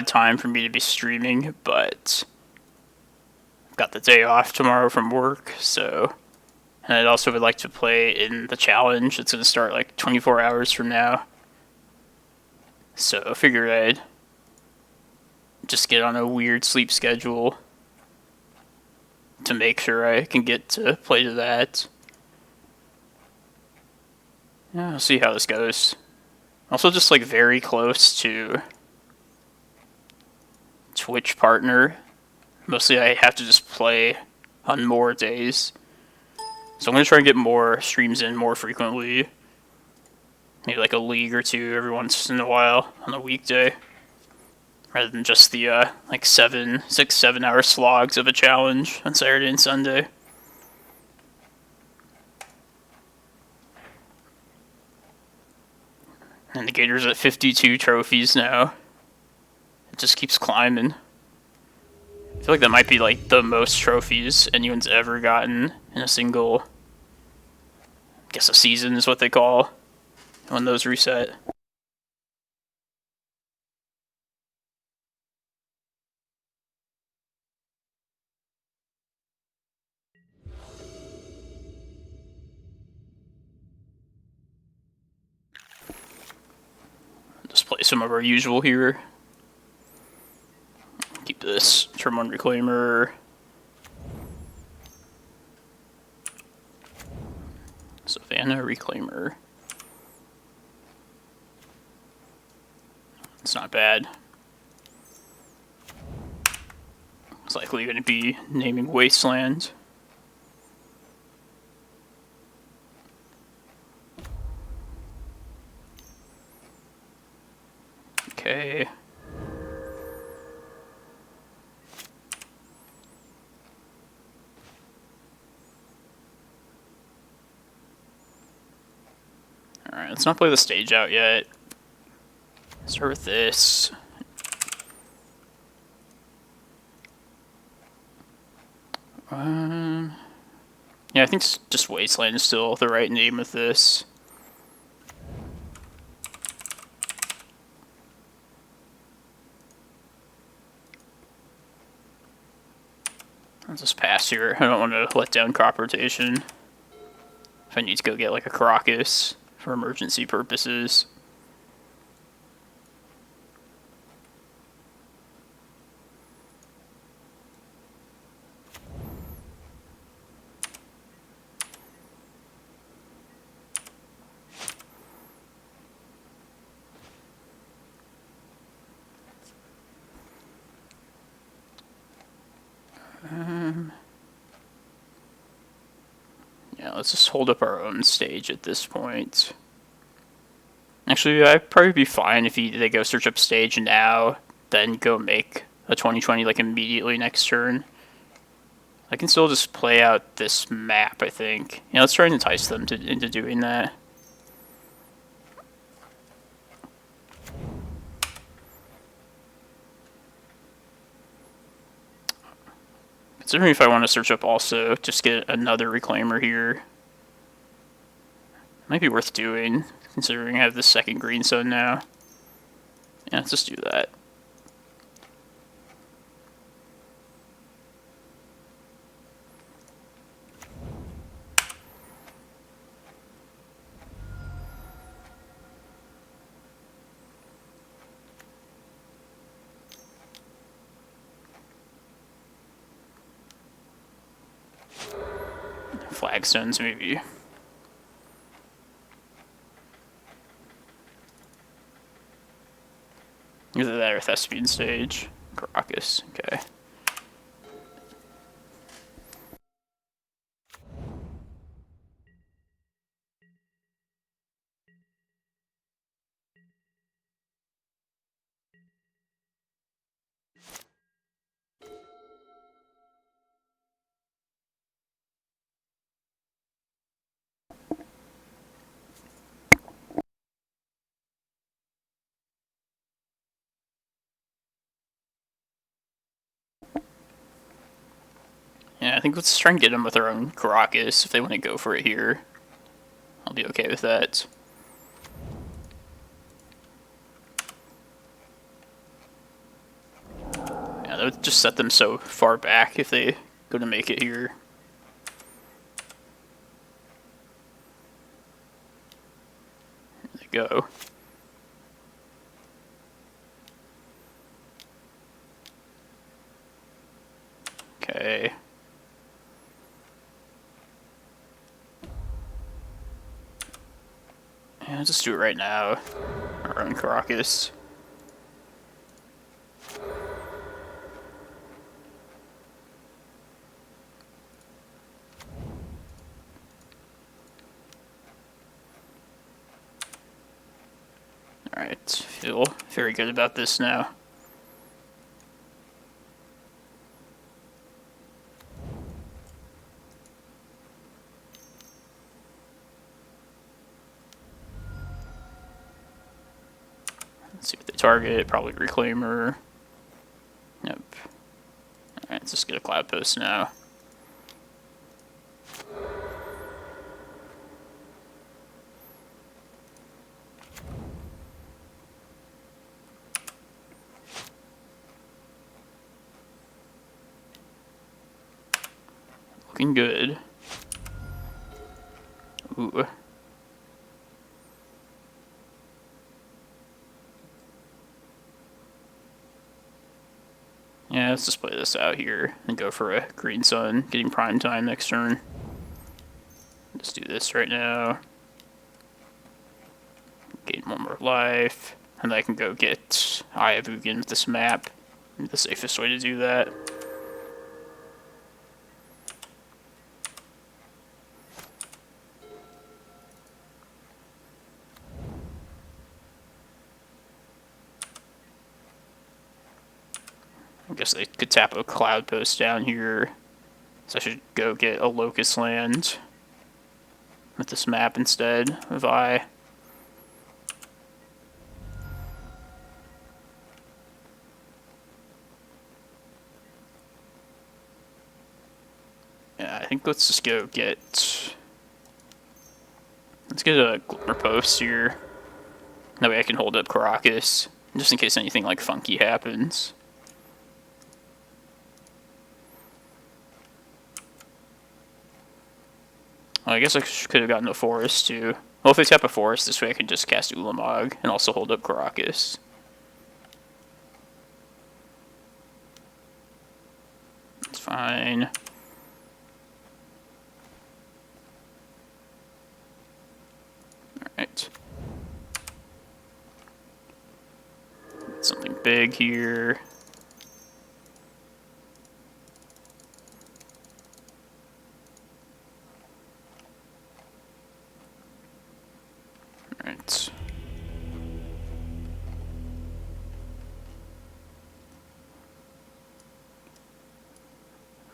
time for me to be streaming, but I've got the day off tomorrow from work, so... And I'd also would like to play in the challenge. It's going to start like 24 hours from now. So I figured I'd just get on a weird sleep schedule to make sure I can get to play to that. Yeah, I'll see how this goes. Also just like very close to Twitch partner. Mostly I have to just play on more days. So I'm going to try and get more streams in more frequently. Maybe like a league or two every once in a while on a weekday. Rather than just the like 6-7 hour slogs of a challenge on Saturday and Sunday. And the Gator's at 52 trophies now. It just keeps climbing. I feel like that might be like the most trophies anyone's ever gotten in a single, I guess a season is what they call when those reset. Just play some of our usual here. Keep this Turn 1 Reclaimer. Savannah Reclaimer. It's not bad. It's likely going to be naming Wasteland. Okay. Alright, let's not play the stage out yet. Start with this. Yeah, I think just Wasteland is still the right name of this. I'll just pass here. I don't want to let down crop rotation. If I need to go get like a Karakas for emergency purposes. Yeah, let's just hold up our own stage at this point. Actually, I'd probably be fine if they go search up stage now, then go make a 2020 like immediately next turn. I can still just play out this map, I think. Yeah, let's try and entice them into doing that. Considering if I want to search up also, just get another Reclaimer here. Might be worth doing, considering I have the second green zone now. Yeah, let's just do that. Flagstones, maybe. Either that or Thespian stage. Karakas, okay. Yeah, I think let's try and get them with our own Karakas if they want to go for it here. I'll be okay with that. Yeah, that would just set them so far back if they go to make it here. There they go. Okay. Yeah, let's just do it right now. Our own Karakas. Alright, feel very good about this now. Let's see what they target. Probably Reclaimer. Nope. Alright, let's just get a Cloudpost now. Looking good. Ooh. Yeah, let's just play this out here and go for a green sun, getting prime time next turn. Just do this right now. Gain one more life, and I can go get Eye of Ugin with this map. The safest way to do that. I guess they could tap a Cloudpost down here. So I should go get a Locust land with this map instead of Eye. Yeah, I think let's just go get... Let's get a Glimmerpost here. That way I can hold up Karakas, just in case anything like funky happens. Well, I guess I could have gotten a forest too. Well, if they tap a forest, this way I can just cast Ulamog and also hold up Karakas. That's fine. Alright. Something big here. Alright.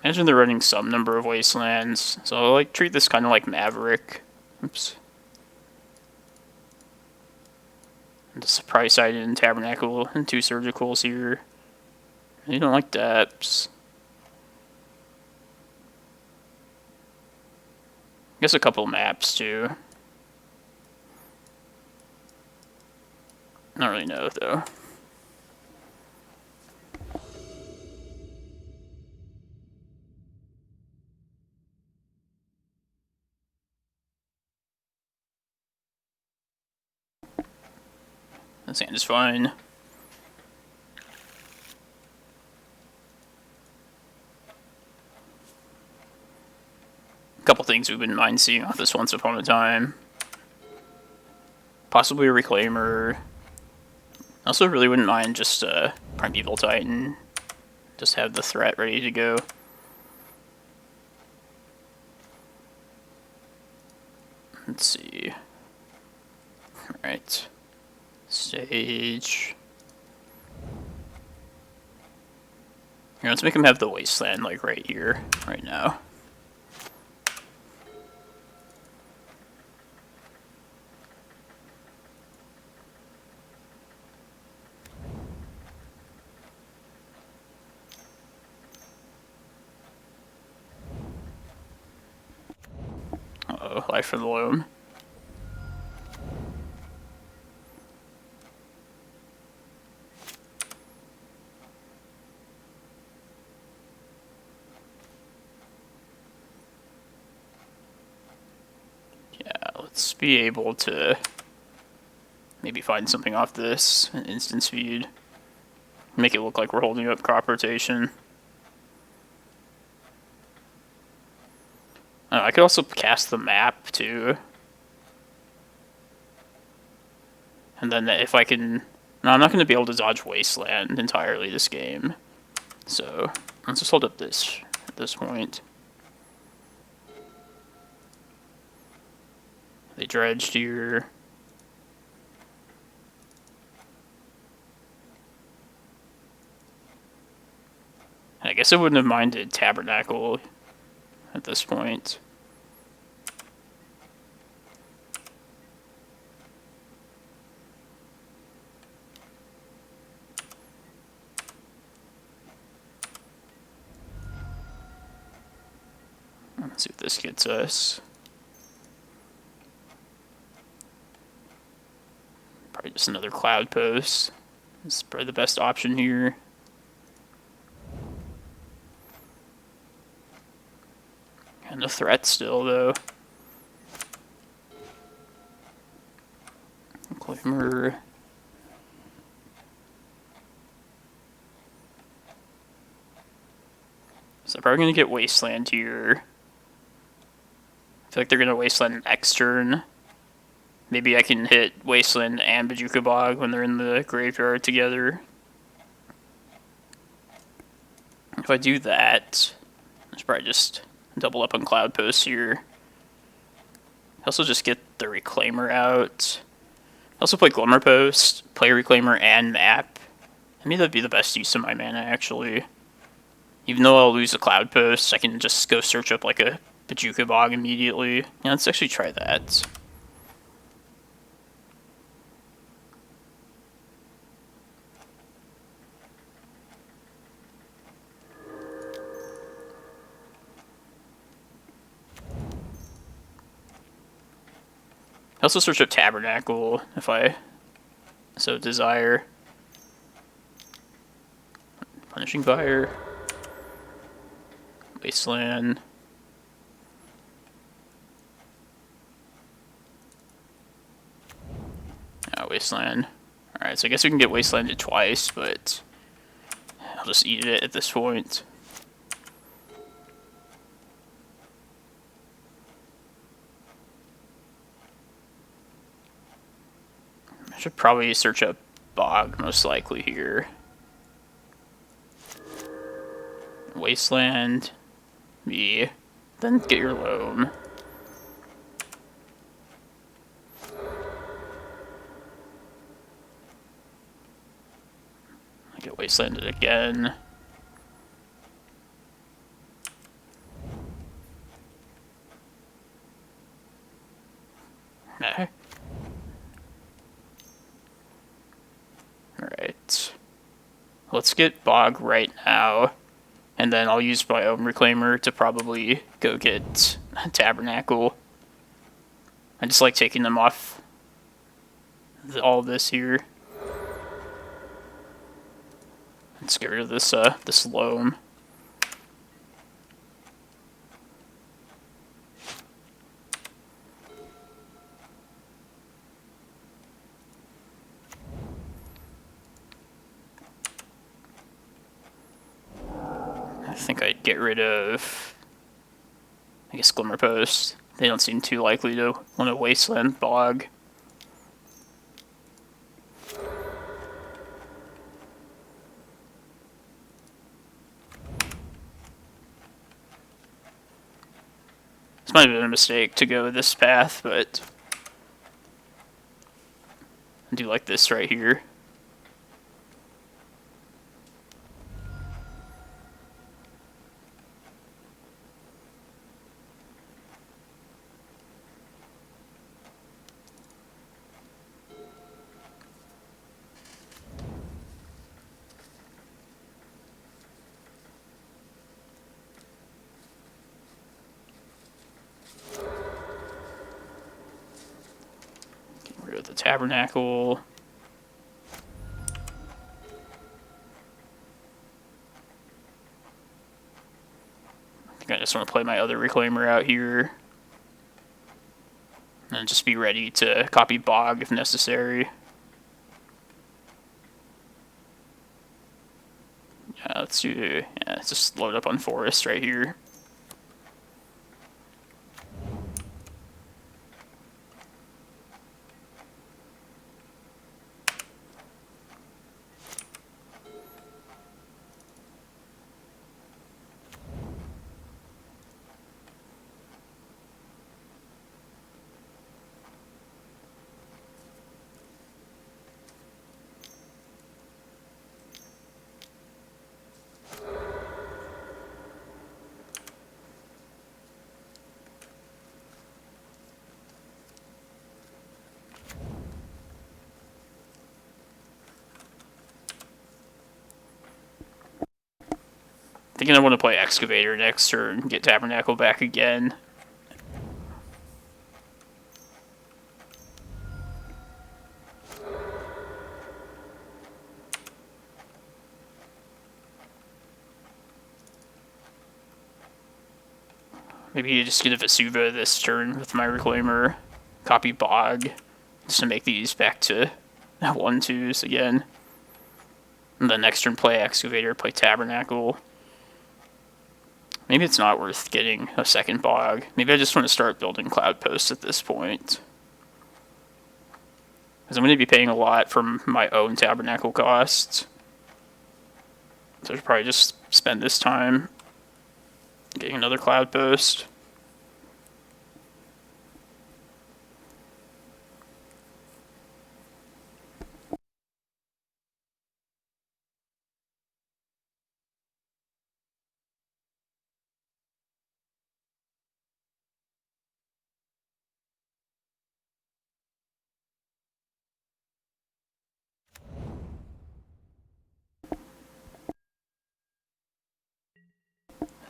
Imagine they're running some number of wastelands, so I'll like treat this kind of like Maverick. Oops. And the surprise sighted in Tabernacle and 2 Surgicals here. You don't like depths. I guess a couple maps too. I don't really know though. This hand is fine. A couple things we wouldn't mind seeing off this Once Upon a Time. Possibly a Reclaimer. I also really wouldn't mind just a Primeval Titan. Just have the threat ready to go. Let's see. Alright. Sage. Here, let's make him have the wasteland like right here, right now. Uh-oh, life for the loam. Let's be able to maybe find something off this, an instant speed. Make it look like we're holding up crop rotation. I could also cast the map too. And then if I can... No, I'm not going to be able to dodge Wasteland entirely this game. So, let's just hold up this at this point. They dredged here. I guess I wouldn't have minded Tabernacle at this point. Let's see what this gets us. Probably just another Cloudpost. This is probably the best option here. And a threat still, though. Reclaimer. So I'm probably going to get Wasteland here. I feel like they're going to Wasteland next turn. Maybe I can hit Wasteland and Bojuka Bog when they're in the graveyard together. If I do that, I should probably just double up on Cloudpost here. I also just get the Reclaimer out. I also play Glimmerpost, play Reclaimer and map. I mean, that'd be the best use of my mana, actually. Even though I'll lose a Cloudpost, I can just go search up like a Bojuka Bog immediately. Yeah, let's actually try that. I also search up Tabernacle if I so desire. Punishing Fire. Wasteland. Wasteland. Alright, so I guess we can get Wastelanded twice, but I'll just eat it at this point. I should probably search up Bog, most likely here. Wasteland. Me. Then get your loam. I get Wastelanded again. No. Alright. Let's get Bog right now. And then I'll use my own Reclaimer to probably go get Tabernacle. I just like taking them off all this here. Let's get rid of this this loam. I think I'd get rid of, I guess, Glimmerpost. They don't seem too likely to want a Wasteland Bog. This might have been a mistake to go this path, but I do like this right here. The Tabernacle. I think I just want to play my other Reclaimer out here. And then just be ready to copy Bog if necessary. Yeah, let's just load up on Forest right here. Thinking I want to play Excavator next turn, get Tabernacle back again. Maybe just get a Vesuva this turn with my Reclaimer, copy Bog, just to make these back to 1/2s again. And then next turn play Excavator, play Tabernacle. Maybe it's not worth getting a second Bog. Maybe I just want to start building Cloudpost at this point. Because I'm going to be paying a lot for my own Tabernacle costs. So I should probably just spend this time getting another Cloudpost.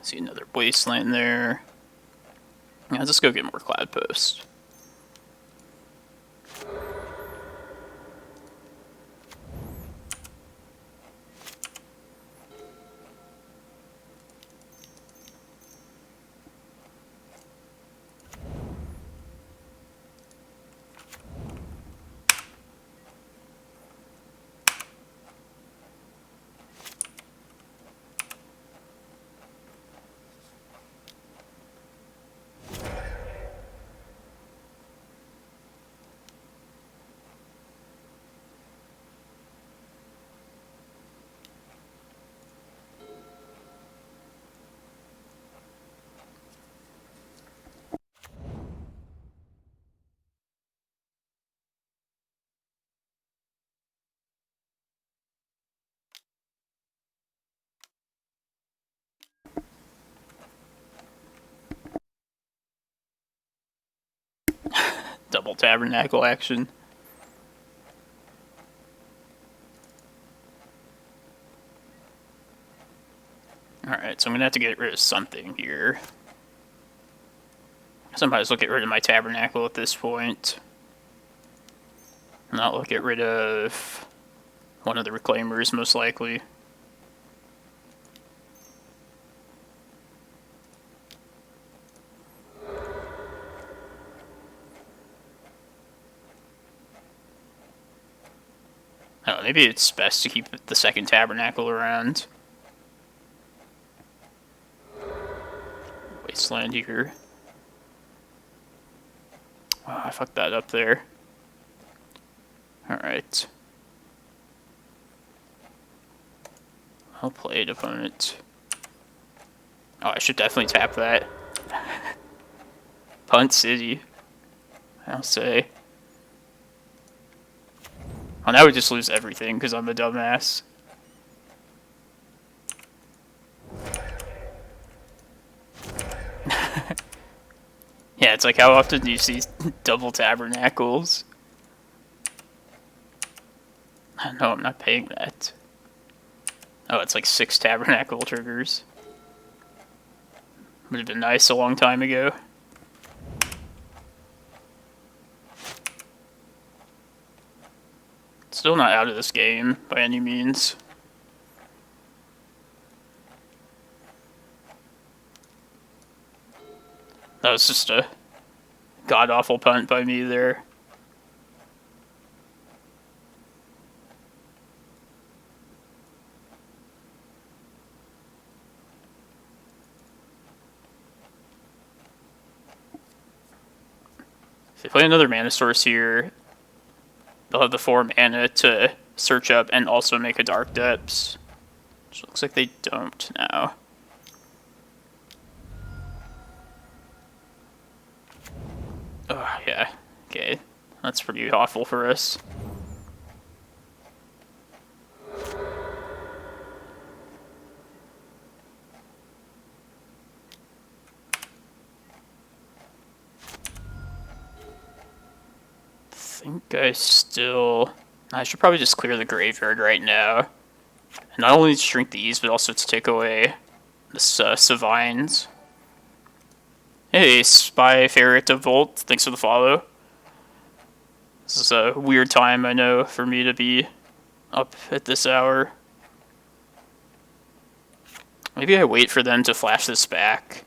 See another Wasteland there. Yeah, let's just go get more Cloudpost. Double Tabernacle action. Alright, so I'm going to have to get rid of something here. So I might as well get rid of my Tabernacle at this point. And I'll get rid of one of the Reclaimers, most likely. Oh, maybe it's best to keep the second Tabernacle around. Wasteland here. Oh, I fucked that up there. Alright. I'll play it, opponent. Oh, I should definitely tap that. Punt City, I'll say. Oh, now we just lose everything because I'm a dumbass. Yeah, it's like, how often do you see double Tabernacles? No, I'm not paying that. Oh, it's like 6 Tabernacle triggers. Would have been nice a long time ago. Still not out of this game by any means. That was just a god-awful punt by me there. If they play another mana source here, they'll have the 4 mana to search up and also make a Dark Depths. Which looks like they don't now. Oh, yeah. Okay. That's pretty awful for us. I should probably just clear the graveyard right now. And not only to shrink these, but also to take away this Savines. Hey, Spy Ferret of Volt, thanks for the follow. This is a weird time, I know, for me to be up at this hour. Maybe I wait for them to flash this back,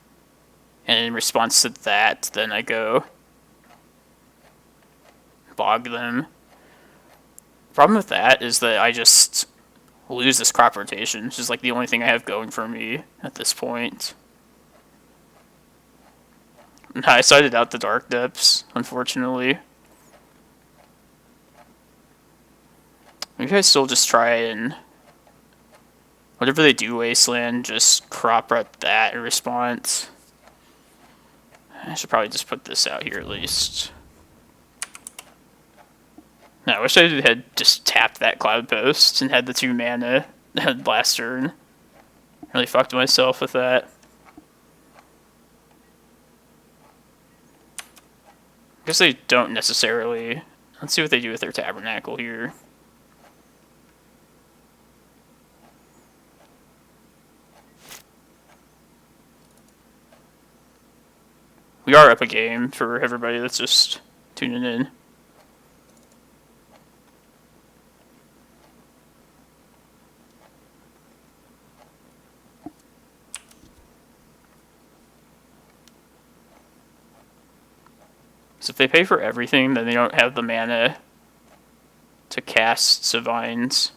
and in response to that, then I go bog them. The problem with that is that I just lose this crop rotation, which is like the only thing I have going for me at this point. I sided out the Dark Depths, unfortunately. Maybe I still just try and whatever they do Wasteland, just crop rep that in response. I should probably just put this out here at least. No, I wish I had just tapped that Cloudpost and had the 2 mana last turn. Really fucked myself with that. I guess they don't necessarily. Let's see what they do with their Tabernacle here. We are up a game for everybody that's just tuning in. So if they pay for everything, then they don't have the mana to cast Savine's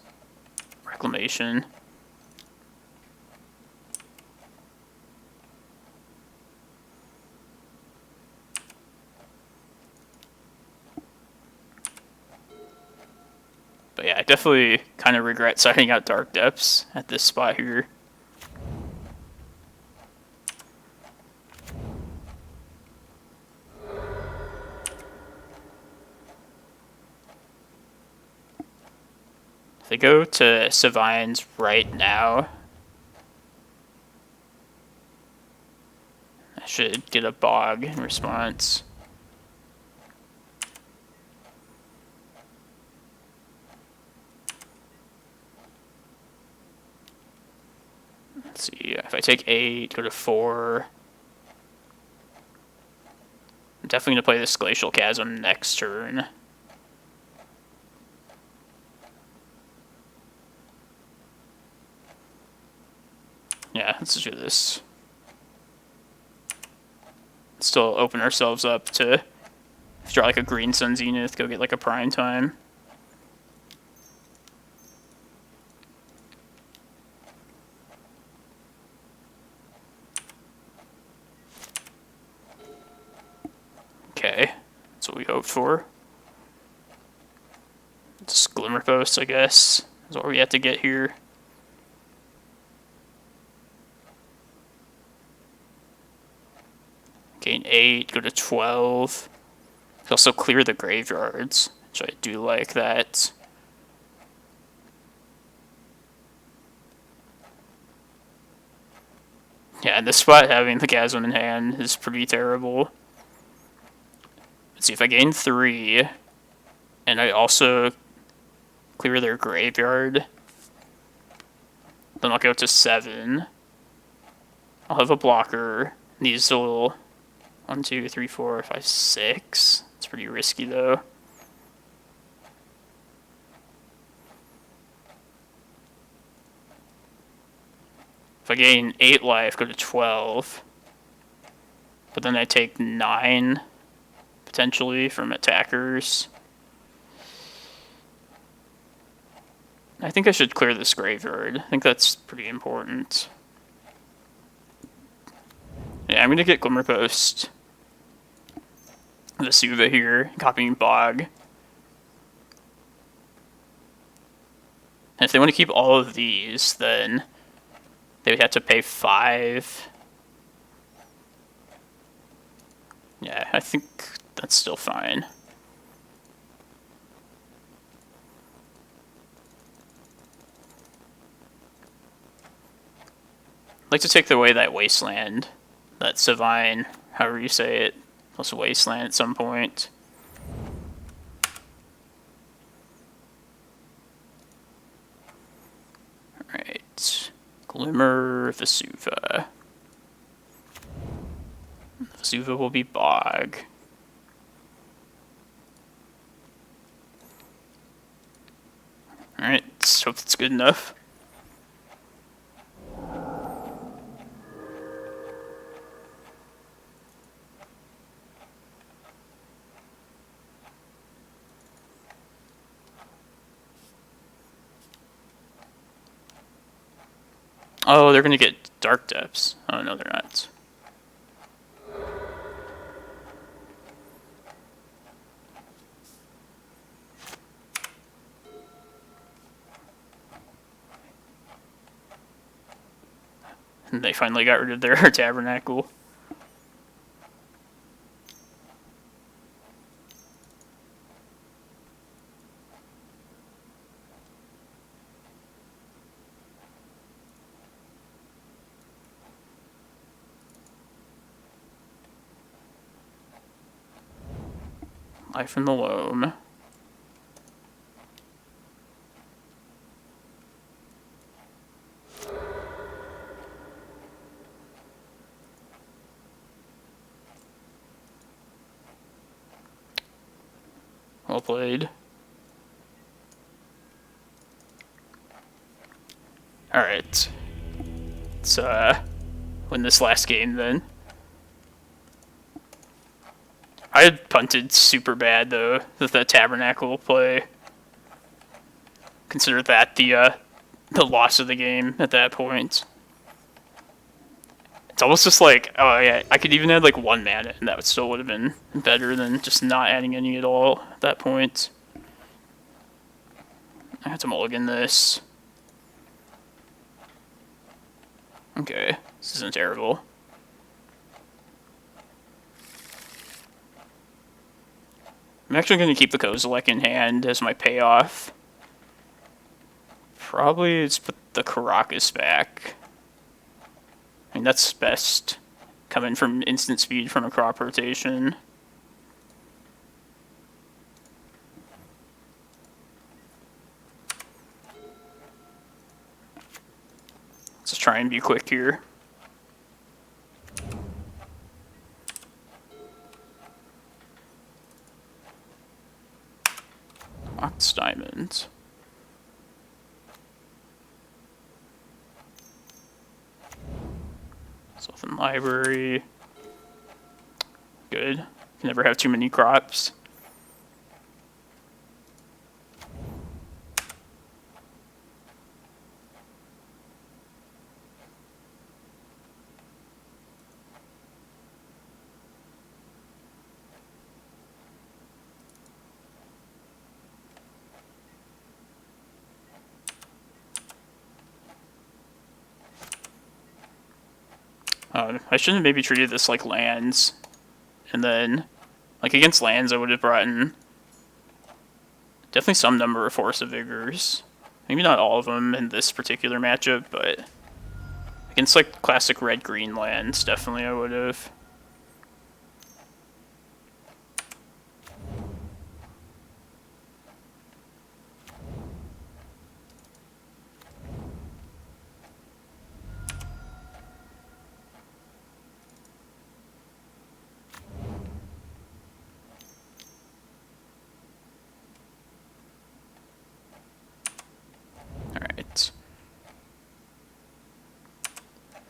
Reclamation. But yeah, I definitely kind of regret signing out Dark Depths at this spot here. If they go to Savine's right now, I should get a Bog in response. Let's see, if I take 8, go to 4. I'm definitely going to play this Glacial Chasm next turn. Yeah, let's do this. Still open ourselves up to draw like a Green Sun Zenith, go get like a Prime Time. Okay, that's what we hoped for. Just Glimmerpost, I guess, is what we have to get here. Gain 8, go to 12. You can also clear the graveyards, which I do like that. Yeah, in this spot, having the Chasm in hand is pretty terrible. Let's see, if I gain 3, and I also clear their graveyard, then I'll go to 7. I'll have a blocker. These will 1, 2, 3, 4, 5, 6. It's pretty risky though. If I gain 8 life, go to 12. But then I take 9. potentially, from attackers. I think I should clear this graveyard. I think that's pretty important. Yeah, I'm going to get Glimmerpost. Vesuva here, copying Bog. And if they want to keep all of these, then they would have to pay 5. Yeah, I think that's still fine. I'd like to take away that Wasteland, that Savine, however you say it, plus Wasteland at some point. Alright, Glimmer, Vesuva. Vesuva will be Bog. Alright, let's hope that's good enough. Oh, they're gonna get Dark Depths. Oh, no, they're not. And they finally got rid of their Tabernacle. Life in the Loam. Well played. Alright. Let's win this last game then. I had punted super bad though with that Tabernacle play. Consider that the loss of the game at that point. It's almost just like, oh yeah, I could even add like 1 mana and that still would have been better than just not adding any at all at that point. I have to mulligan this. Okay, this isn't terrible. I'm actually going to keep the Kozilek in hand as my payoff. Probably let's put the Karakas back. I mean, that's best coming from instant speed from a crop rotation. Let's just try and be quick here. Ox Diamond. Sylvan Library. Good. Can never have too many crops. I shouldn't have maybe treated this like lands, and then, like against lands I would have brought in definitely some number of Force of Vigors. Maybe not all of them in this particular matchup, but against like classic red-green lands, definitely I would have.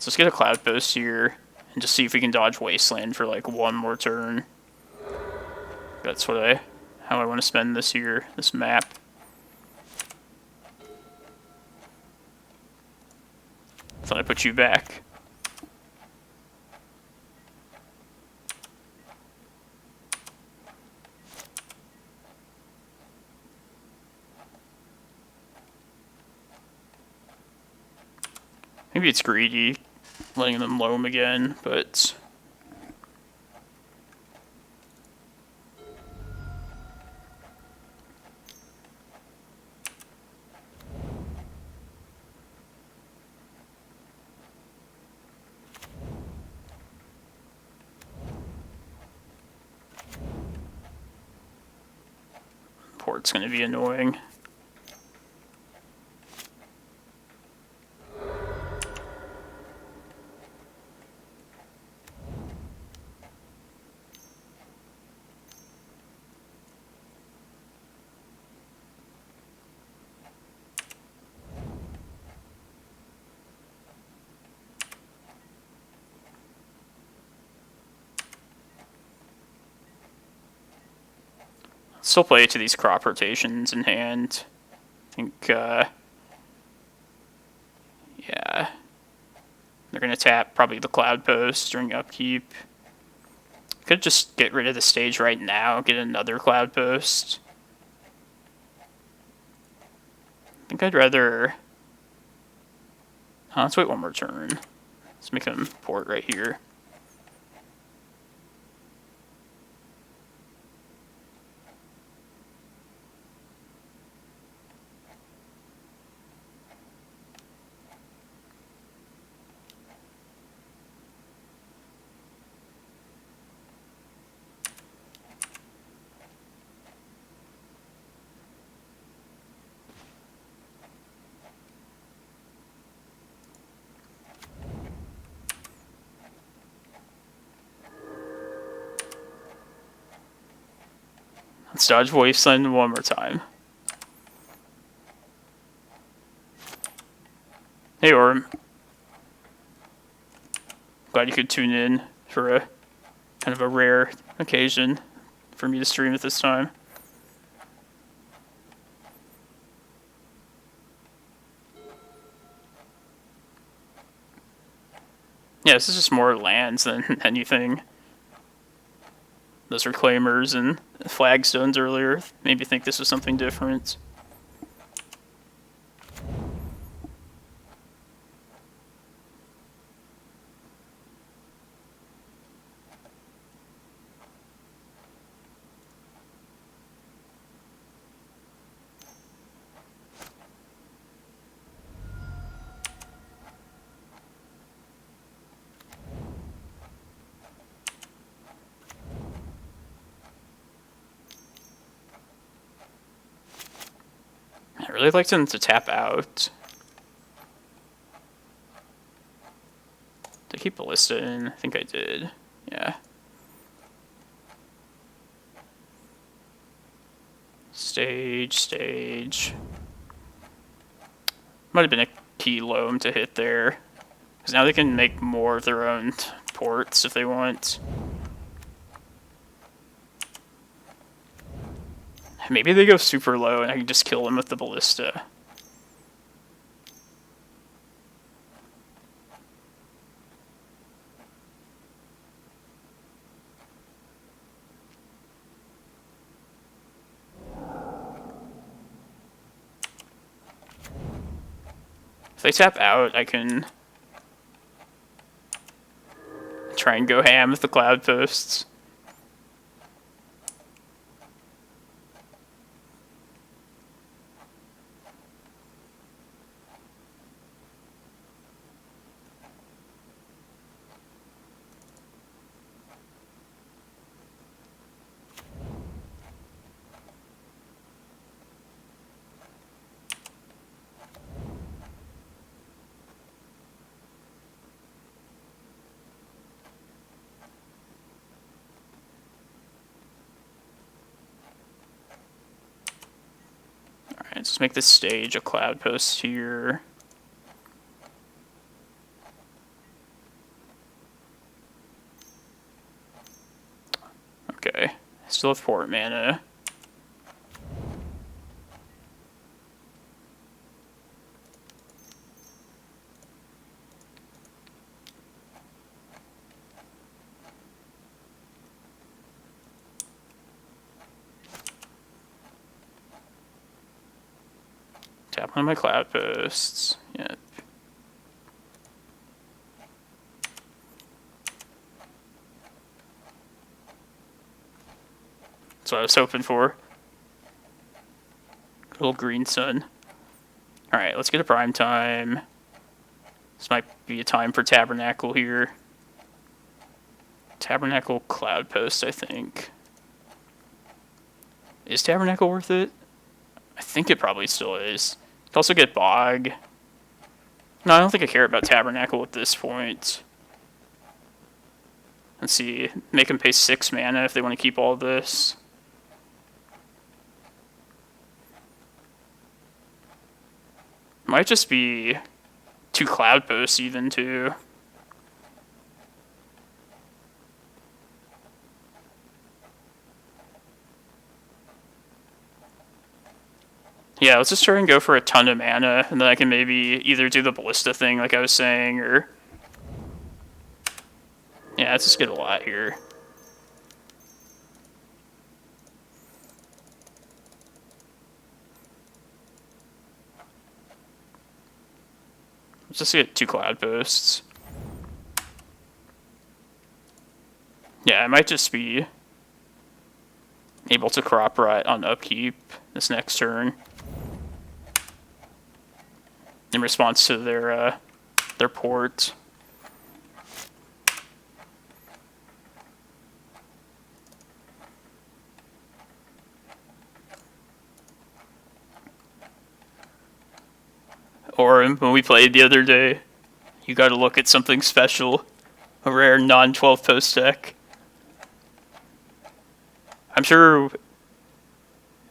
So let's get a Cloudpost here, and just see if we can dodge Wasteland for like 1 more turn. That's how I want to spend this map. Thought I put you back. Maybe it's greedy, letting them loam again, but... Port's gonna be annoying. Still play to these crop rotations in hand. I think, yeah. They're going to tap probably the Cloudpost during upkeep. Could just get rid of the stage right now, get another Cloudpost. I think I'd rather... let's wait one more turn. Let's make them port right here. Let's dodge Wasteland one more time. Hey Orm. Glad you could tune in for a kind of a rare occasion for me to stream at this time. Yeah, this is just more lands than anything. Those Reclaimers and Flagstones earlier made me think this was something different. I really like them to tap out. Did I keep Ballista in? I think I did. Yeah. Stage. Might have been a key loam to hit there. Because now they can make more of their own ports if they want. Maybe they go super low and I can just kill them with the Ballista. If they tap out, I can try and go ham with the Cloudposts. Let's make this stage a Cloudpost here. Okay, Still have port mana. Tap one of my Cloudposts. Yep. That's what I was hoping for. Good old green sun. Alright, let's get a prime time. This might be a time for Tabernacle here. Tabernacle Cloudpost, I think. Is Tabernacle worth it? I think it probably still is. You can also get Bog. No, I don't think I care about Tabernacle at this point. Let's see. Make them pay 6 mana if they want to keep all this. Might just be 2 Cloudposts even, too. Yeah, let's just try and go for a ton of mana, and then I can maybe either do the Ballista thing like I was saying, or... Yeah, let's just get a lot here. Let's just get 2 Cloudposts. Yeah, I might just be able to crop rot on upkeep this next turn. In response to their port. Or when we played the other day, you gotta look at something special. A rare non-12 post deck. I'm sure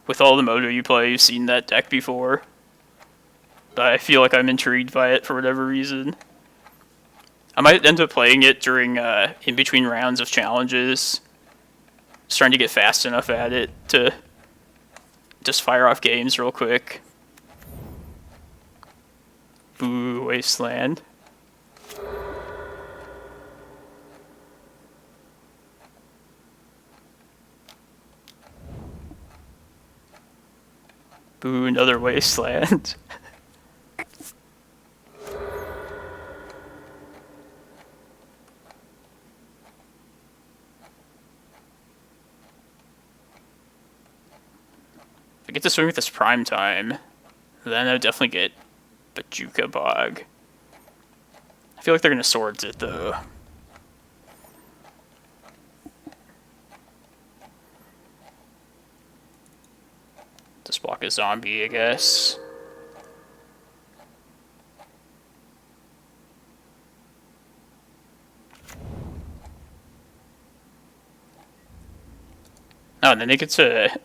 with all the Moto you play, you've seen that deck before. But I feel like I'm intrigued by it for whatever reason. I might end up playing it during in between rounds of challenges. Just trying to get fast enough at it to just fire off games real quick. Boo, Wasteland. Boo, another Wasteland. If I get to swing with this prime time, then I'll definitely get Bojuka Bog. I feel like they're going to Swords it, though. Just block a zombie, I guess. Oh, and then they get to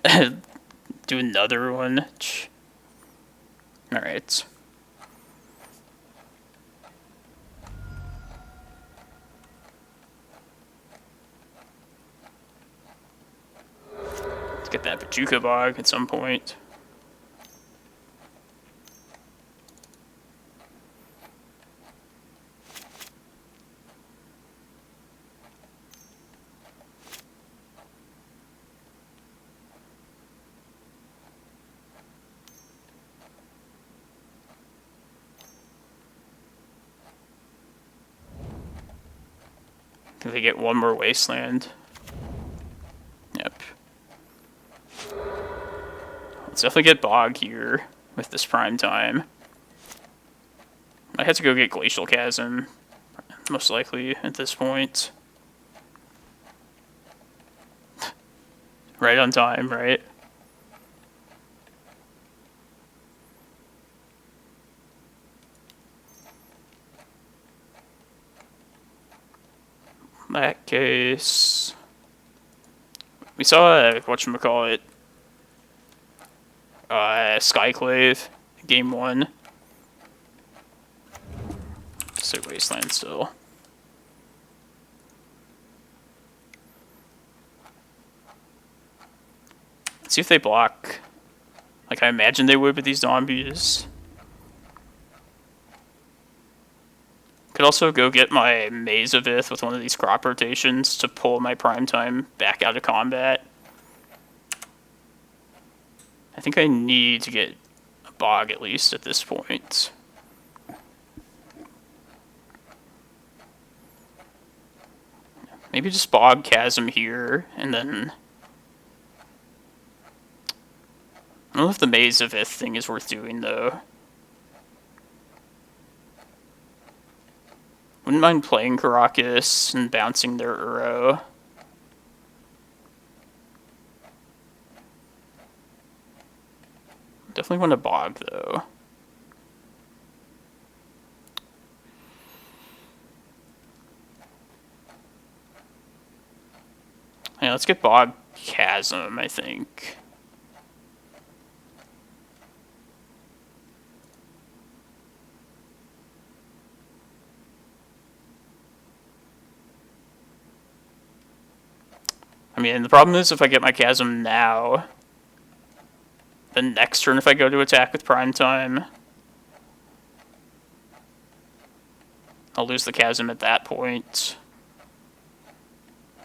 do another one. Alright. Let's get that Bojuka Bog at some point. I think they get one more Wasteland. Yep. Let's definitely get Bog here with this prime time. I had to go get Glacial Chasm, most likely, at this point. Right on time, right? In that case, we saw whatchamacallit, Skyclave, game 1. Just a Wasteland still. Let's see if they block like I imagine they would with these zombies. Could also go get my Maze of Ith with one of these crop rotations to pull my prime time back out of combat. I think I need to get a bog at least at this point. Maybe just bog chasm here, and then I don't know if the Maze of Ith thing is worth doing though. Wouldn't mind playing Karakas and bouncing their Uro. Definitely want a bog though. Yeah, let's get bog chasm, I think. I mean, the problem is if I get my chasm now, then next turn if I go to attack with prime time, I'll lose the chasm at that point.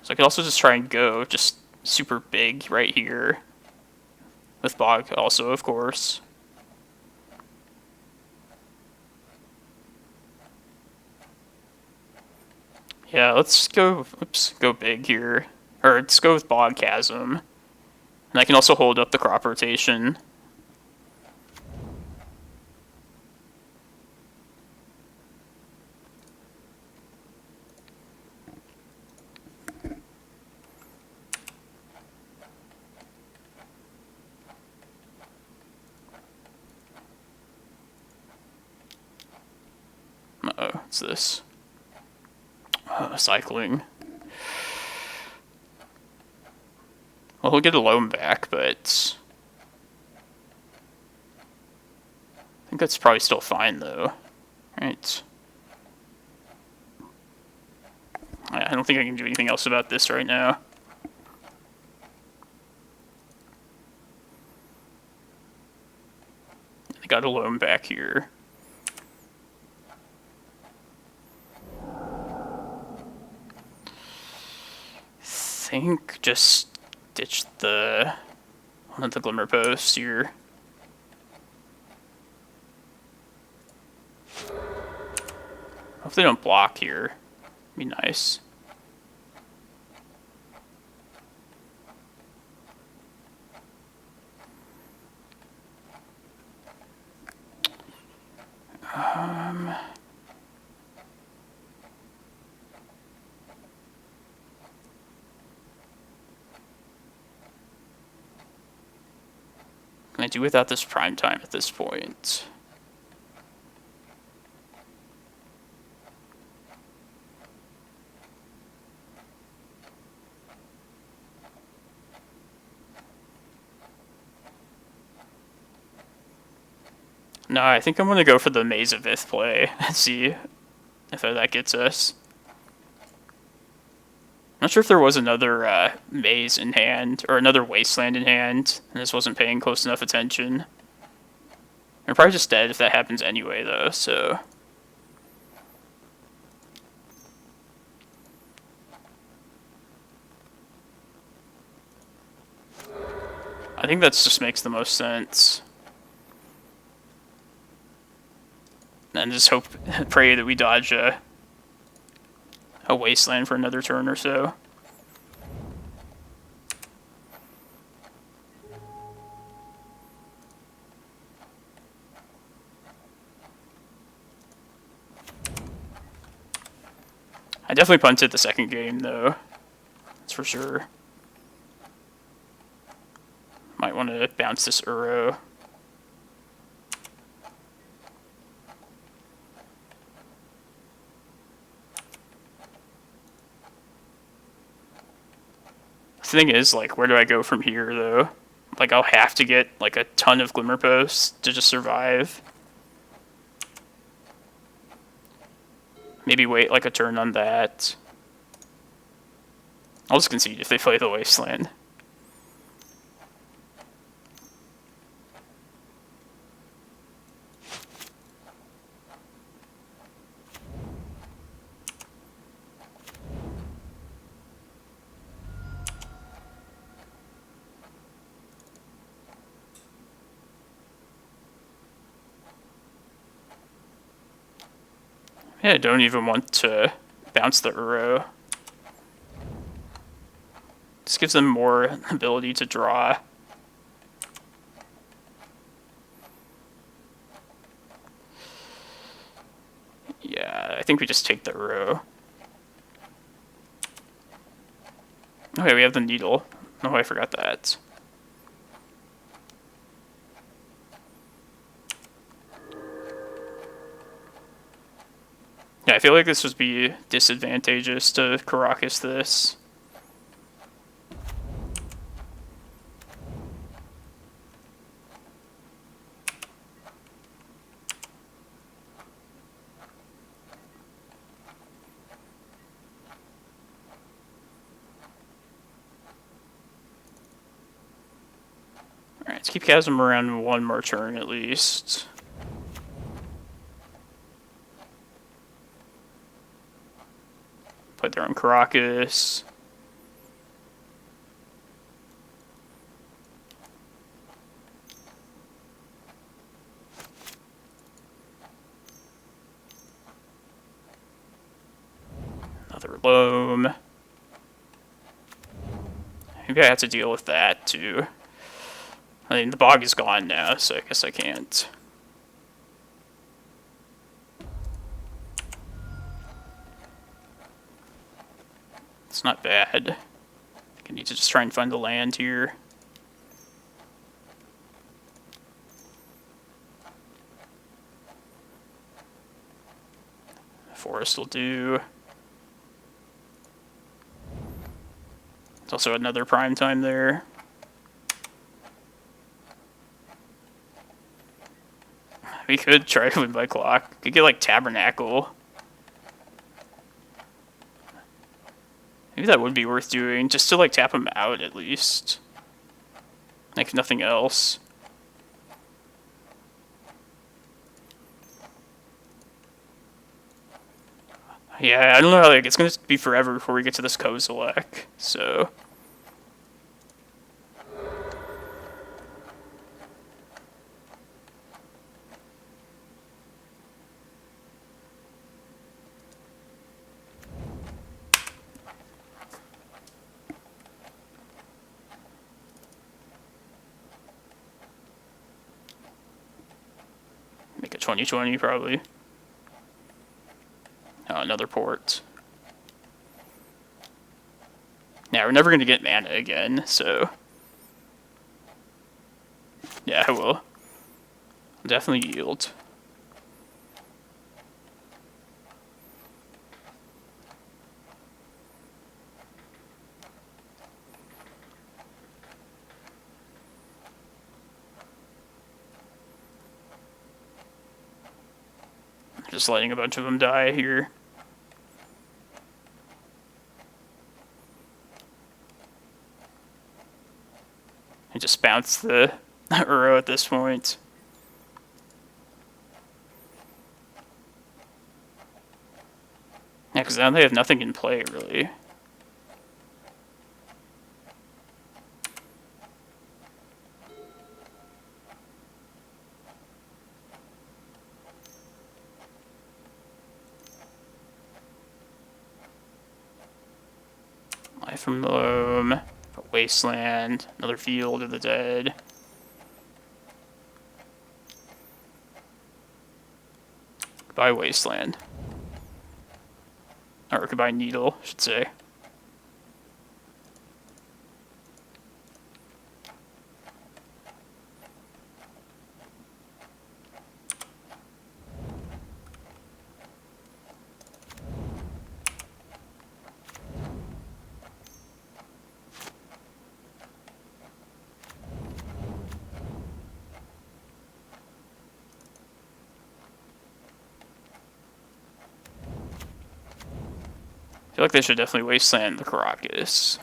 So I could also just try and go just super big right here. With bog also, of course. Yeah, let's go, go big here. Or let's go with bog chasm. And I can also hold up the crop rotation. Uh-oh, what's this? Cycling. Well, he'll get a loam back, but I think that's probably still fine, though. Right. I don't think I can do anything else about this right now. I got a loam back here. I think just ditch the one of the Glimmerposts here. Hope they don't block here. Be nice. Can I do without this prime time at this point? No, I think I'm going to go for the Maze of Ith play and see if that gets us. I'm not sure if there was another maze in hand, or another wasteland in hand, and this wasn't paying close enough attention. They're probably just dead if that happens anyway, though, so... I think that just makes the most sense. And just hope, pray that we dodge a wasteland for another turn or so. I definitely punted the second game, though. That's for sure. Might want to bounce this Uro. The thing is, like, where do I go from here, though? Like, I'll have to get, like, a ton of Glimmerposts to just survive. Maybe wait, like, a turn on that. I'll just concede if they play the Wasteland. Yeah, I don't even want to bounce the Uro. This gives them more ability to draw. Yeah, I think we just take the Uro. Okay, we have the Needle. Oh, I forgot that. Yeah, I feel like this would be disadvantageous to Karakas this. Alright, let's keep Chasm around one more turn at least. Play their own Karakas. Another Loam. Maybe I have to deal with that too. I mean, the Bog is gone now, so I guess I can't. It's not bad. I need to just try and find the land here. Forest will do. There's also another prime time there. We could try to win by clock. We could get like Tabernacle. Maybe that would be worth doing, just to like tap him out at least. Like nothing else. Yeah, I don't know, like it's gonna be forever before we get to this Kozilek, so. Make a 2020 probably. Oh, another port. Yeah, we're never going to get mana again, so... Yeah, I will. Definitely yield. Just letting a bunch of them die here. I just bounce the Uro at this point. Yeah, because now they have nothing in play, really. Life from Loam, a Wasteland, another Field of the Dead. Goodbye Wasteland. Or goodbye Needle, I should say. I feel like they should definitely Wasteland the Karakas.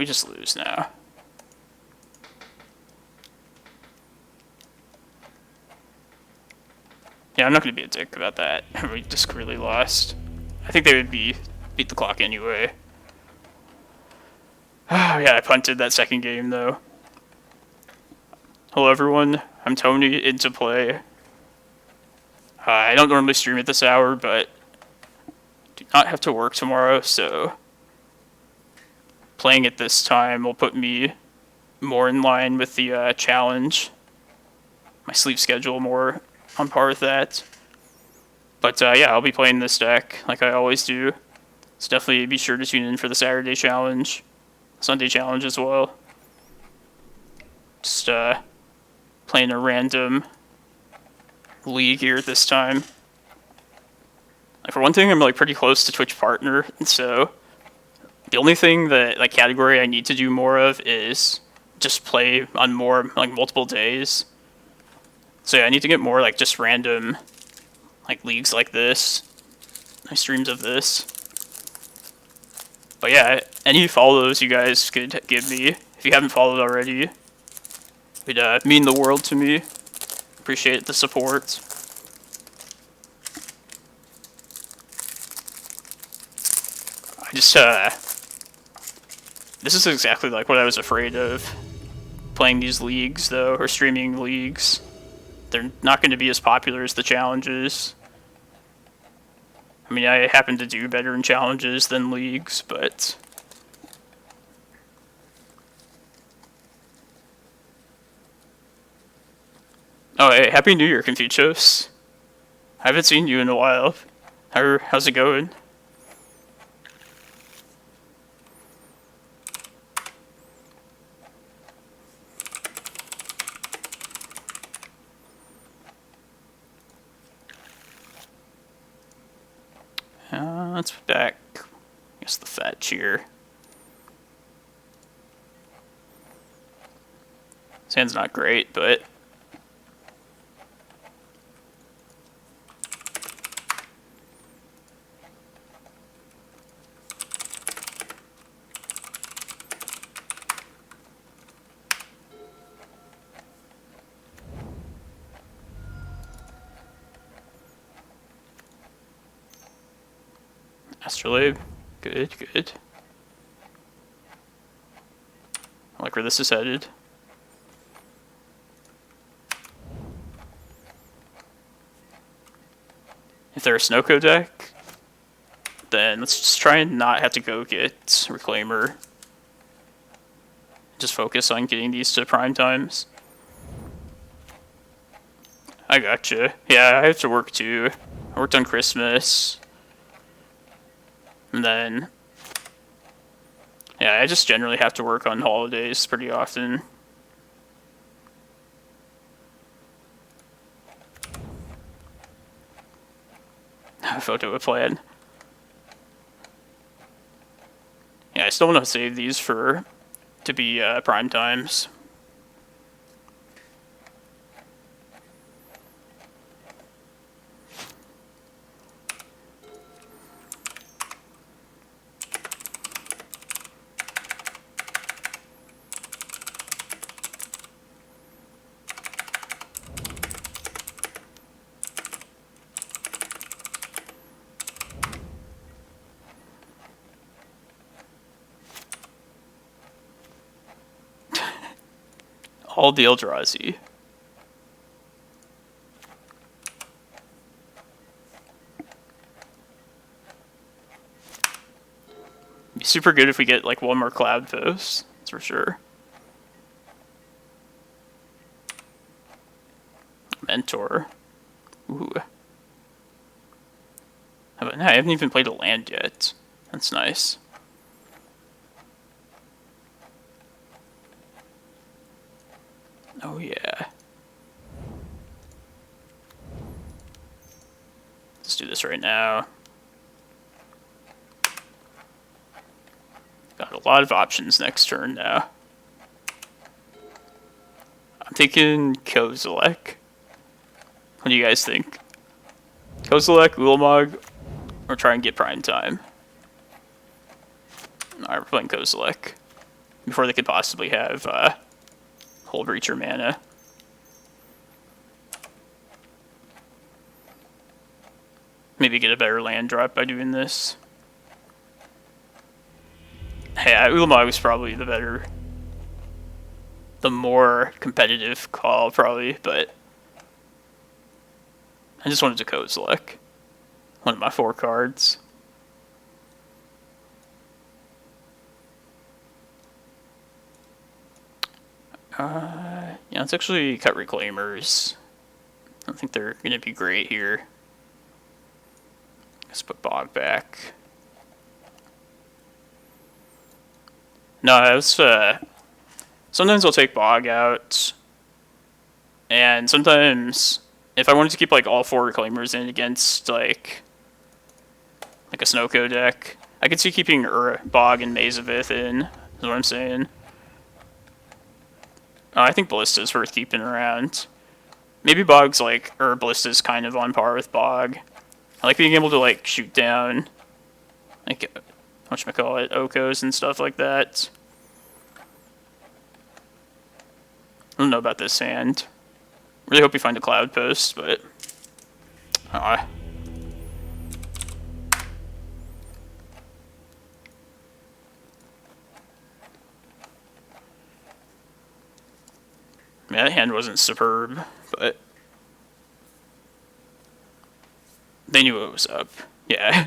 we just lose now. Yeah, I'm not going to be a dick about that. We just really lost. I think they would beat the clock anyway. Yeah, I punted that second game, though. Hello, everyone. I'm Tony, into play. I don't normally stream at this hour, but do not have to work tomorrow, so playing at this time will put me more in line with the challenge. My sleep schedule more on par with that. But yeah, I'll be playing this deck like I always do. So definitely be sure to tune in for the Saturday challenge, Sunday challenge as well. Just playing a random league here at this time. Like, for one thing, I'm like pretty close to Twitch partner, and so the only thing that like category I need to do more of is just play on more like multiple days. So yeah, I need to get more like just random like leagues like this, my streams of this. But yeah, any follows you guys could give me if you haven't followed already would mean the world to me. Appreciate the support. I just this is exactly like what I was afraid of playing these leagues though, or streaming leagues. They're not going to be as popular as the challenges. I mean, I happen to do better in challenges than leagues, but oh, hey, Happy New Year, Confucius. I haven't seen you in a while. How's it going? Let's put back, I guess, the fetch here. This hand's not great, but Astrolabe, good, good. I like where this is headed. If they're a Snowco deck, then let's just try and not have to go get Reclaimer. Just focus on getting these to prime times. I gotcha. Yeah, I have to work too. I worked on Christmas. And then, yeah, I just generally have to work on holidays pretty often. Photo of plan. Yeah, I still want to save these to be prime times. All the Eldrazi. Be super good if we get like one more Cloudpost, that's for sure. Mentor. Ooh. I haven't even played a land yet. That's nice. Oh yeah. Let's do this right now. Got a lot of options next turn now. I'm thinking Kozilek. What do you guys think? Kozilek, Ulamog, or try and get prime time? Alright, we're playing Kozilek. before they could possibly have Hull Breacher mana. Maybe get a better land drop by doing this. Yeah, Ulamog is probably the more competitive call, probably, but I just wanted to Kozilek. One of my 4 cards. Yeah, let's actually cut Reclaimers. I don't think they're going to be great here. Let's put Bog back. No, I was, sometimes I'll take Bog out. And sometimes, if I wanted to keep, like, all 4 Reclaimers in against, like a Snowco deck, I could see keeping Bog and Maze of Ith in, is what I'm saying. I think Ballista is worth keeping around. Maybe Bog's like, or Ballista's kind of on par with Bog. I like being able to like shoot down, like, whatchamacallit, Okos and stuff like that. I don't know about this hand. Really hope we find a Cloudpost, but yeah, that hand wasn't superb, but they knew what was up. Yeah.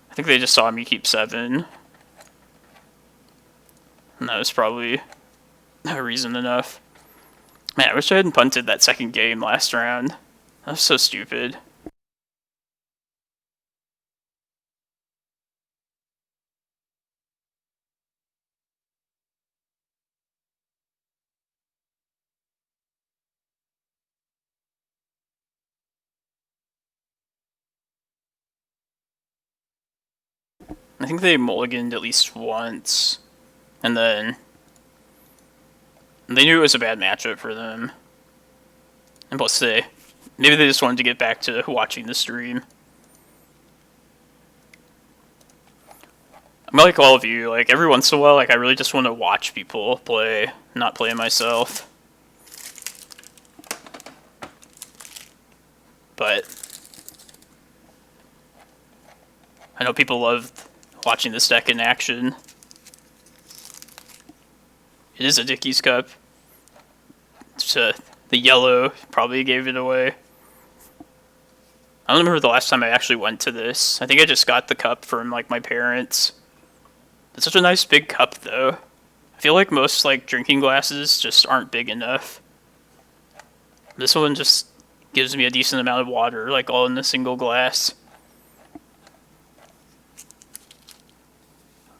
I think they just saw me keep 7. And that was probably reason enough. Man, I wish I hadn't punted that second game last round. That was so stupid. I think they mulliganed at least once, and then they knew it was a bad matchup for them. And plus maybe they just wanted to get back to watching the stream. I'm like all of you, like every once in a while, like I really just want to watch people play, not play myself. But I know people love watching this deck in action. It is a Dickie's Cup. It's, the yellow probably gave it away. I don't remember the last time I actually went to this. I think I just got the cup from like my parents. It's such a nice big cup though. I feel like most like drinking glasses just aren't big enough. This one just gives me a decent amount of water, like all in a single glass.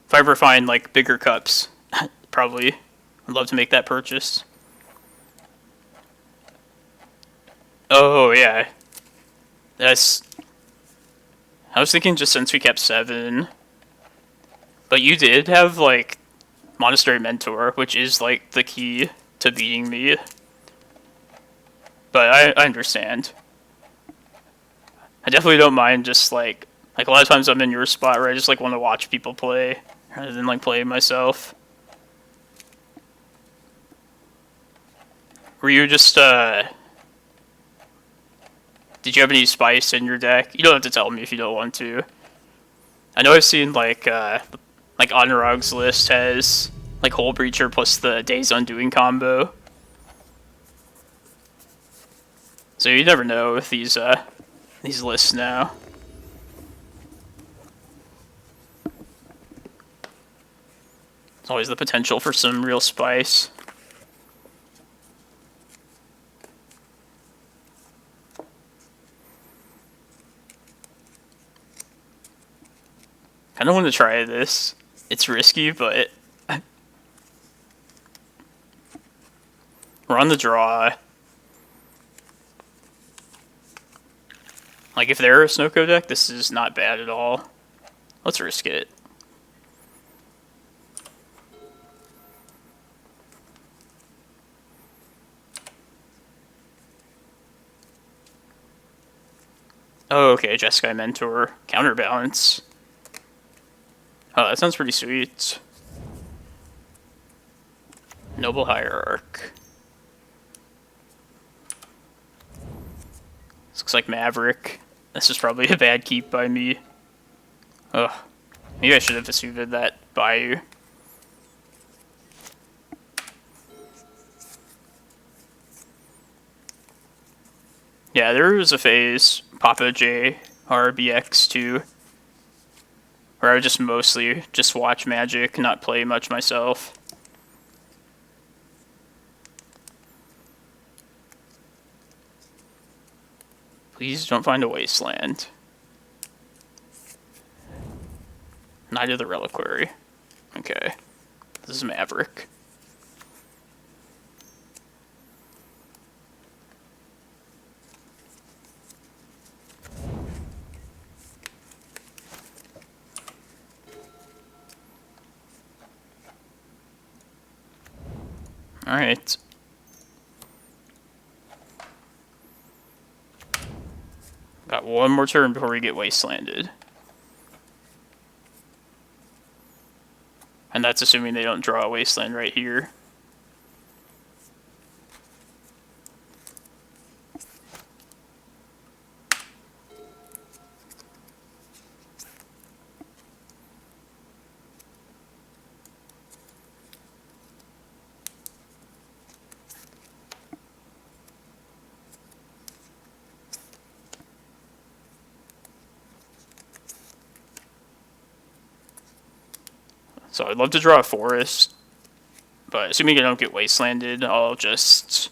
If I ever find like bigger cups, probably I'd love to make that purchase. Oh yeah, I was thinking just since we kept 7, but you did have like Monastery Mentor, which is like the key to beating me. But I understand. I definitely don't mind just like a lot of times I'm in your spot where I just like want to watch people play rather than like play myself. Were you just did you have any spice in your deck? You don't have to tell me if you don't want to. I know I've seen like Honorog's list has like Hull Breacher plus the Days Undoing combo. So you never know with these lists now. There's always the potential for some real spice. I don't want to try this. It's risky, but we're on the draw. Like, if they're a Snowco deck, this is not bad at all. Let's risk it. Oh, okay, Jeskai Mentor. Counterbalance. Oh, that sounds pretty sweet. Noble Hierarch. This looks like Maverick. This is probably a bad keep by me. Ugh. Maybe I should have Vesuva that Bayou. Yeah, there was a phase, Papa J, RBX2, where I would just mostly just watch Magic, not play much myself. Please don't find a wasteland. Neither the Reliquary. Okay. This is Maverick. Alright. Got one more turn before we get wastelanded. And that's assuming they don't draw a wasteland right here. So I'd love to draw a forest, but assuming I don't get wastelanded, I'll just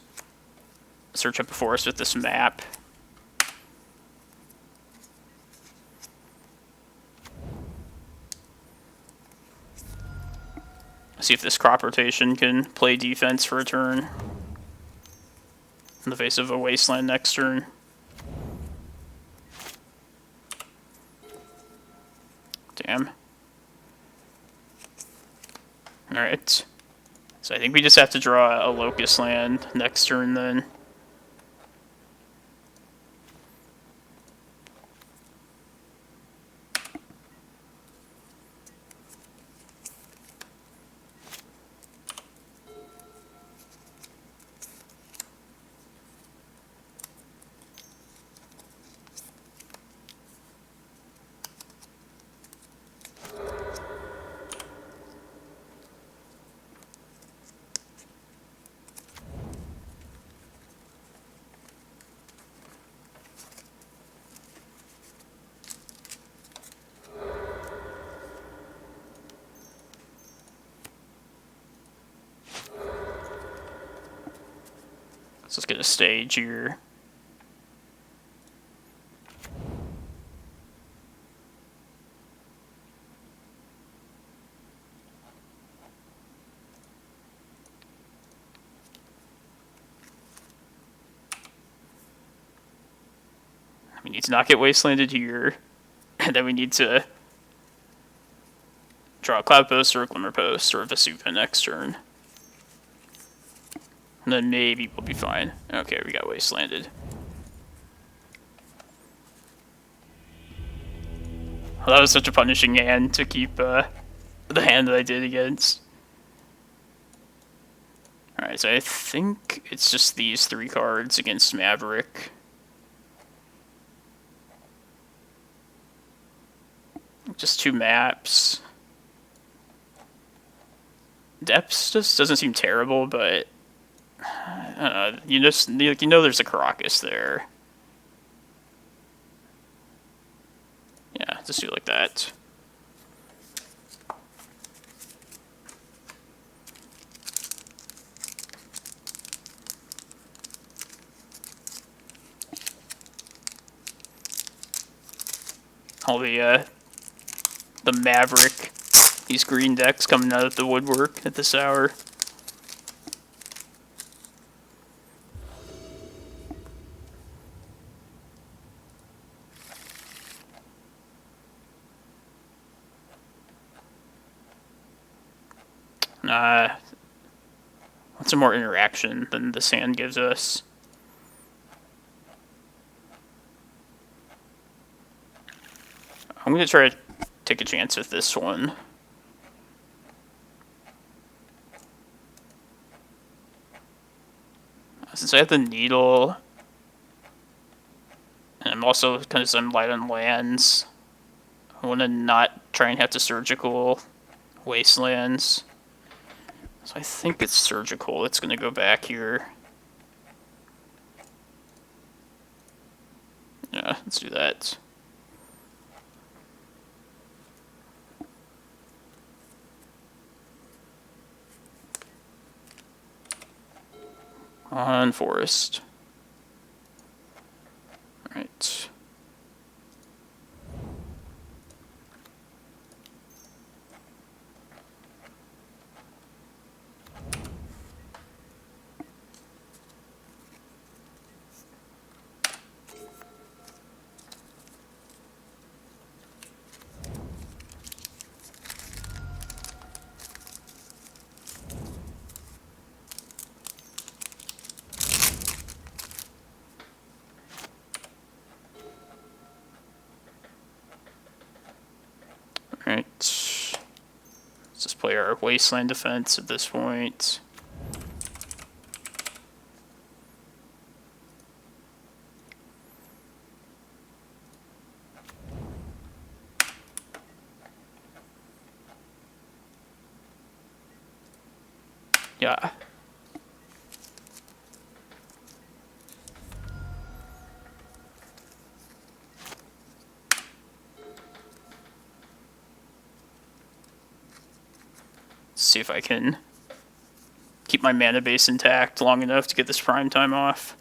search up a forest with this map. See if this crop rotation can play defense for a turn in the face of a wasteland next turn. Damn. Alright. So I think we just have to draw a Locust land next turn then. So let's get a stage here. We need to not get wastelanded here, and then we need to draw a Cloudpost or a Glimmerpost or a Vesuva next turn. And then maybe we'll be fine. Okay, we got wastelanded. Well, that was such a punishing hand to keep the hand that I did against. Alright, so I think it's just these three cards against Maverick. Just two maps. Depths just doesn't seem terrible, but I don't know, you know there's a Karakas there. Yeah, just do it like that. All the Maverick, these green decks coming out of the woodwork at this hour. Want some more interaction than this hand gives us. I'm going to try to take a chance with this one. Since I have the needle, and I'm also kind of some light on lands, I want to not try and have to surgical wastelands. So I think it's surgical. It's going to go back here. Yeah, let's do that. On forest. Alright. Alright. Let's just play our wasteland defense at this point. Yeah. See if I can keep my mana base intact long enough to get this prime time off.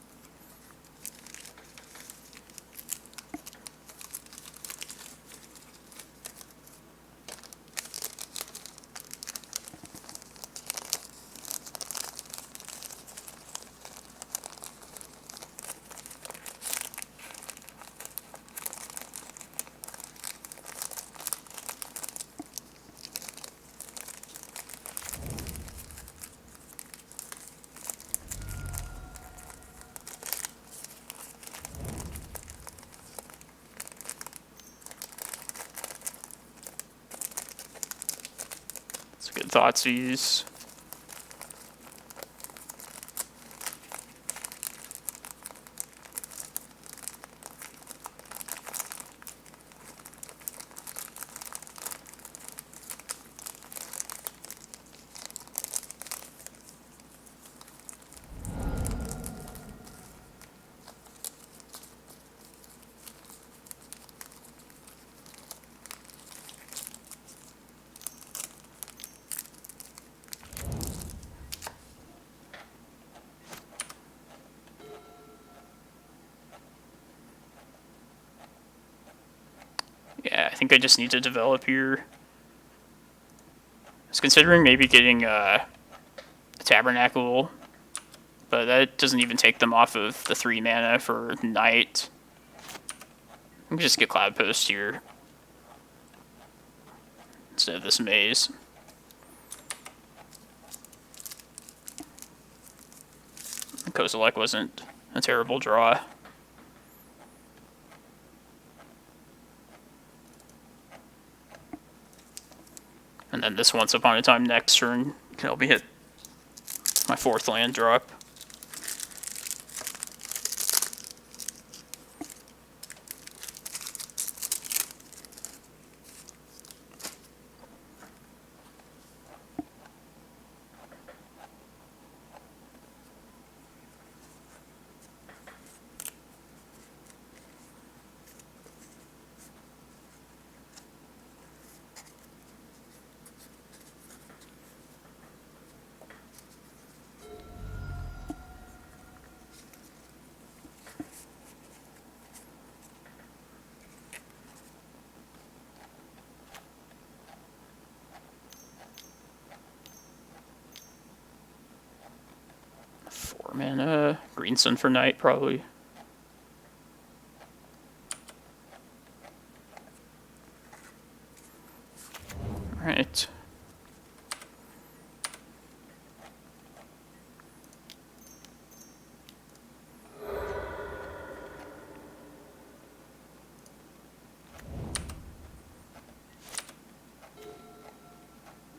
Good thoughtseize. Yeah, I think I just need to develop here. I was considering maybe getting a Tabernacle, but that doesn't even take them off of the 3 mana for night. I can just get Cloudpost here instead of this maze. Kozilek wasn't a terrible draw. And then this Once Upon a Time next turn can help me hit my 4th land drop. Mana, Green Sun for night, probably. Alright.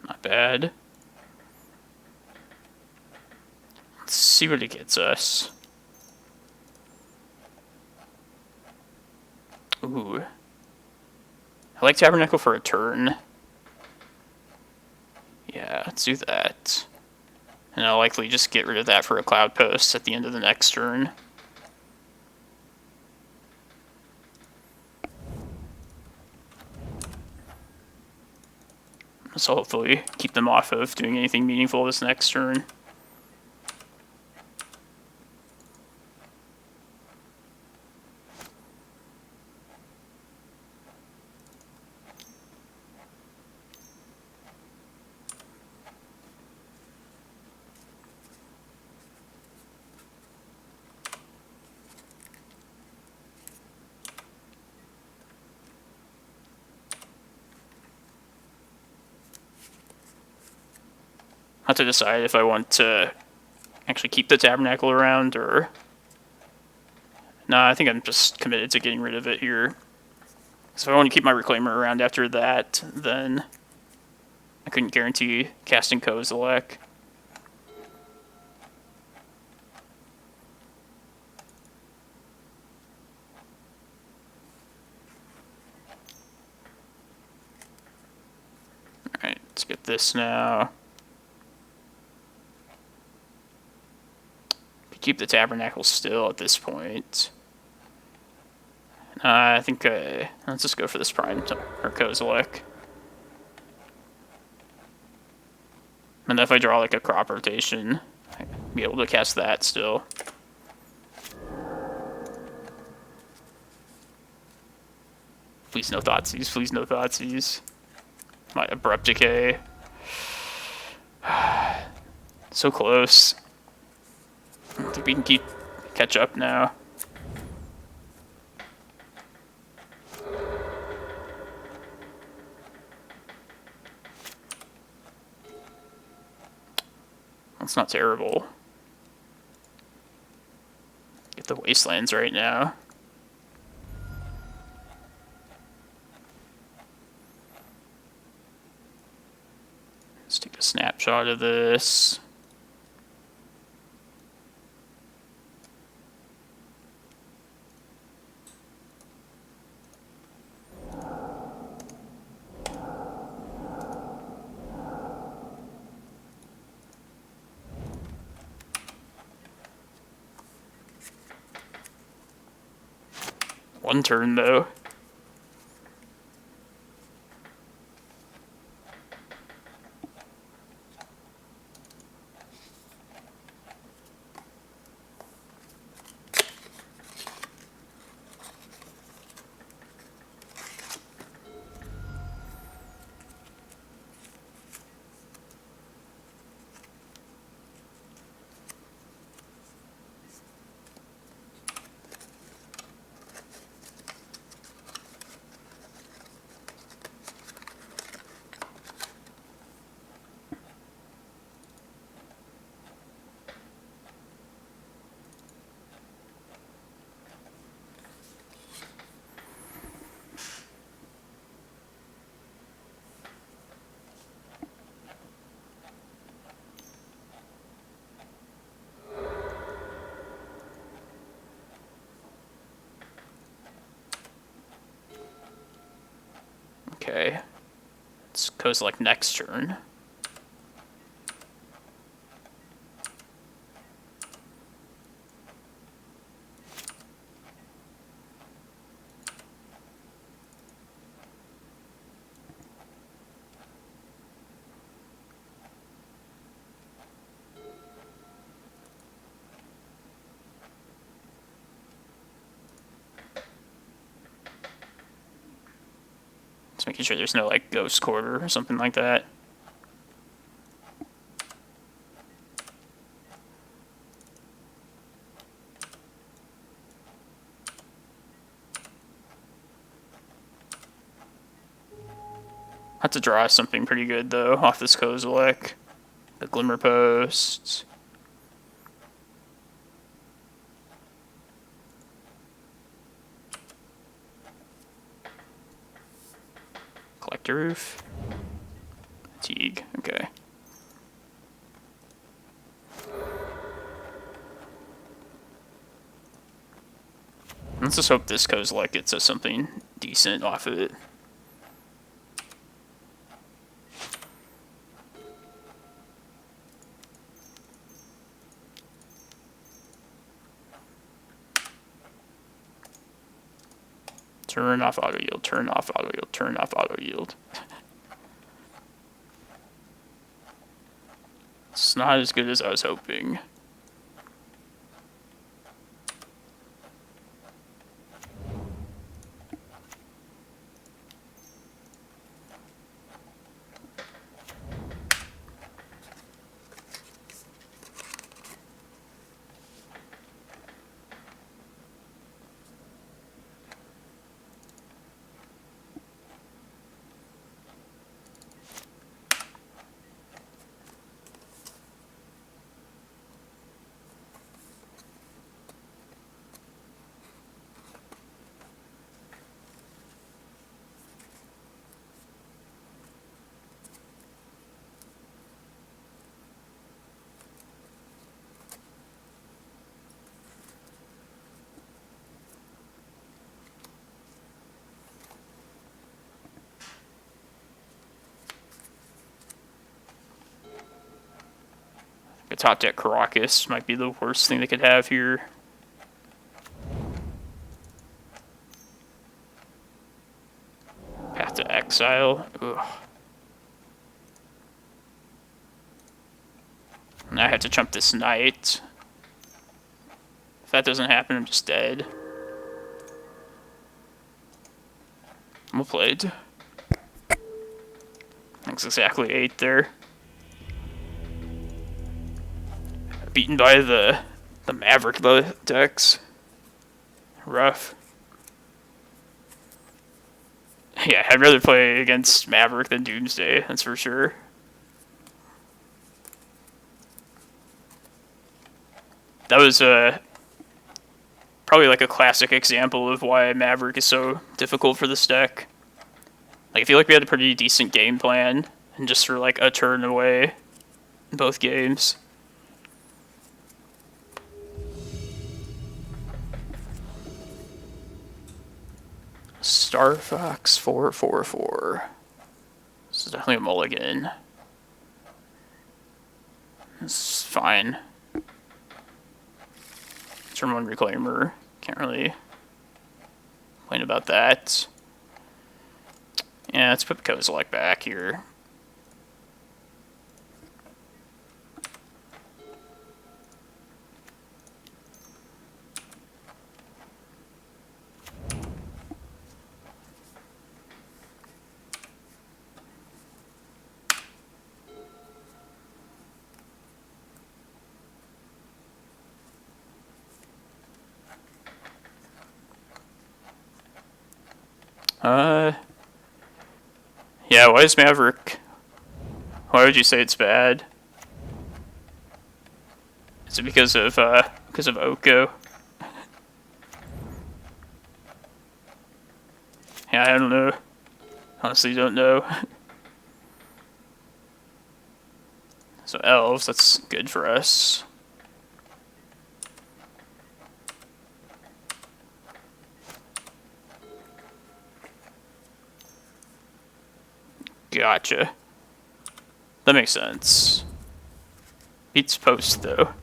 Not bad. Let's see what it gets us. Ooh. I like Tabernacle for a turn. Yeah, let's do that. And I'll likely just get rid of that for a Cloudpost at the end of the next turn. So hopefully keep them off of doing anything meaningful this next turn. I have to decide if I want to actually keep the Tabernacle around or... Nah, I think I'm just committed to getting rid of it here. So if I want to keep my Reclaimer around after that, then I couldn't guarantee casting Kozilek. Alright, let's get this now. Keep the Tabernacle still at this point. I think let's just go for this Prime or Kozilek. And if I draw like a crop rotation, I'd be able to cast that still. Please no Thoughtseize, please no Thoughtseize. My Abrupt Decay. So close. I think we can catch up now. That's not terrible. Get the Wastelands right now. Let's take a snapshot of this. One turn, though. Okay. Let's Kozilek next turn. Just making sure there's no, like, Ghost Quarter or something like that. Have to draw something pretty good, though, off this Kozilek. The Glimmerpost. Collector Roof. Fatigue, okay. Let's just hope this Kozilek gets us something decent off of it. Turn off auto yield, turn off auto yield, turn off auto yield. It's not as good as I was hoping. A top deck Karakas might be the worst thing they could have here. Path to Exile. Ugh. Now I have to jump this Knight. If that doesn't happen, I'm just dead. Well played. That's exactly 8 there. Beaten by the Maverick decks. Rough. Yeah, I'd rather play against Maverick than Doomsday, that's for sure. That was probably like a classic example of why Maverick is so difficult for this deck. Like, I feel like we had a pretty decent game plan, and just for like a turn away in both games. Star Fox 444. This is definitely a mulligan. It's fine. Turn 1 Reclaimer. Can't really complain about that. Yeah, let's put Kozilek back here. Yeah, why is Maverick... Why would you say it's bad? Is it because of Oko? Yeah, I don't know. Honestly, don't know. So elves, that's good for us. Gotcha. That makes sense. Beats post, though.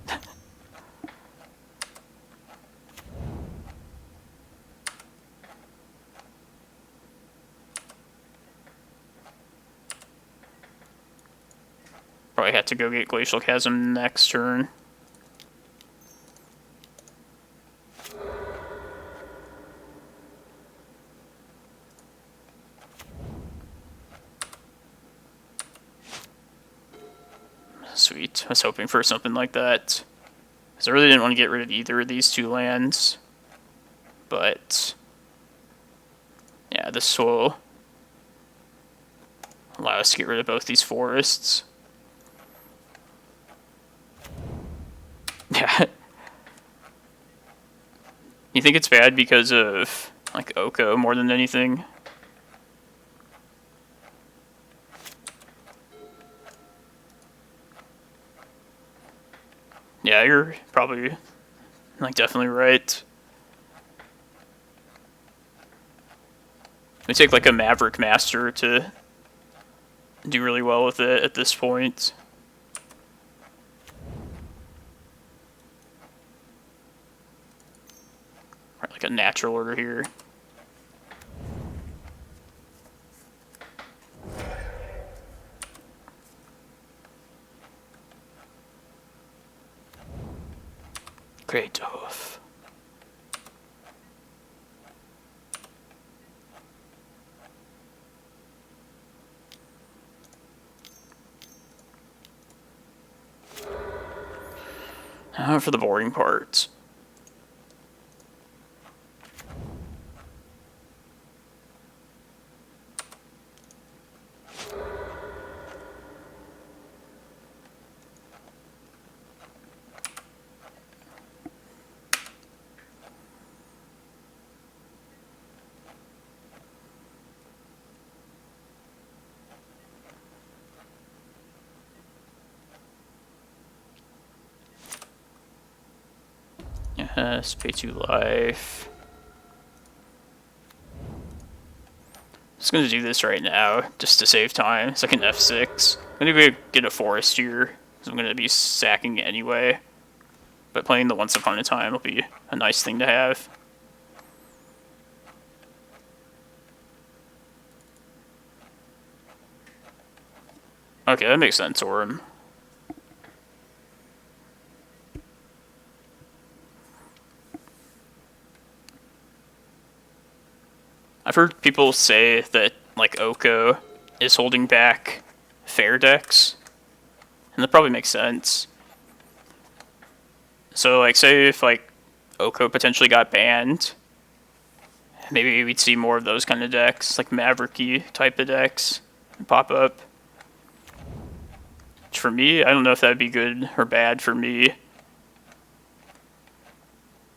Probably have to go get Glacial Chasm next turn. Sweet. I was hoping for something like that. Because I really didn't want to get rid of either of these two lands. But yeah, this will allow us to get rid of both these forests. Yeah. You think it's bad because of like Oko more than anything? Yeah, you're probably like definitely right. We take like a Maverick Master to do really well with it at this point. Or like a natural order here. Great hoof. Now for the boring parts. Yes, pay 2 life. Just gonna do this right now, just to save time. It's like an F6. I'm gonna go get a forest here, because I'm gonna be sacking it anyway. But playing the Once Upon a Time will be a nice thing to have. Okay, that makes sense, Orm. I've heard people say that, like, Oko is holding back fair decks, and that probably makes sense. So, like, say if, like, Oko potentially got banned, maybe we'd see more of those kind of decks, like Mavericky type of decks, pop up. Which for me, I don't know if that'd be good or bad for me.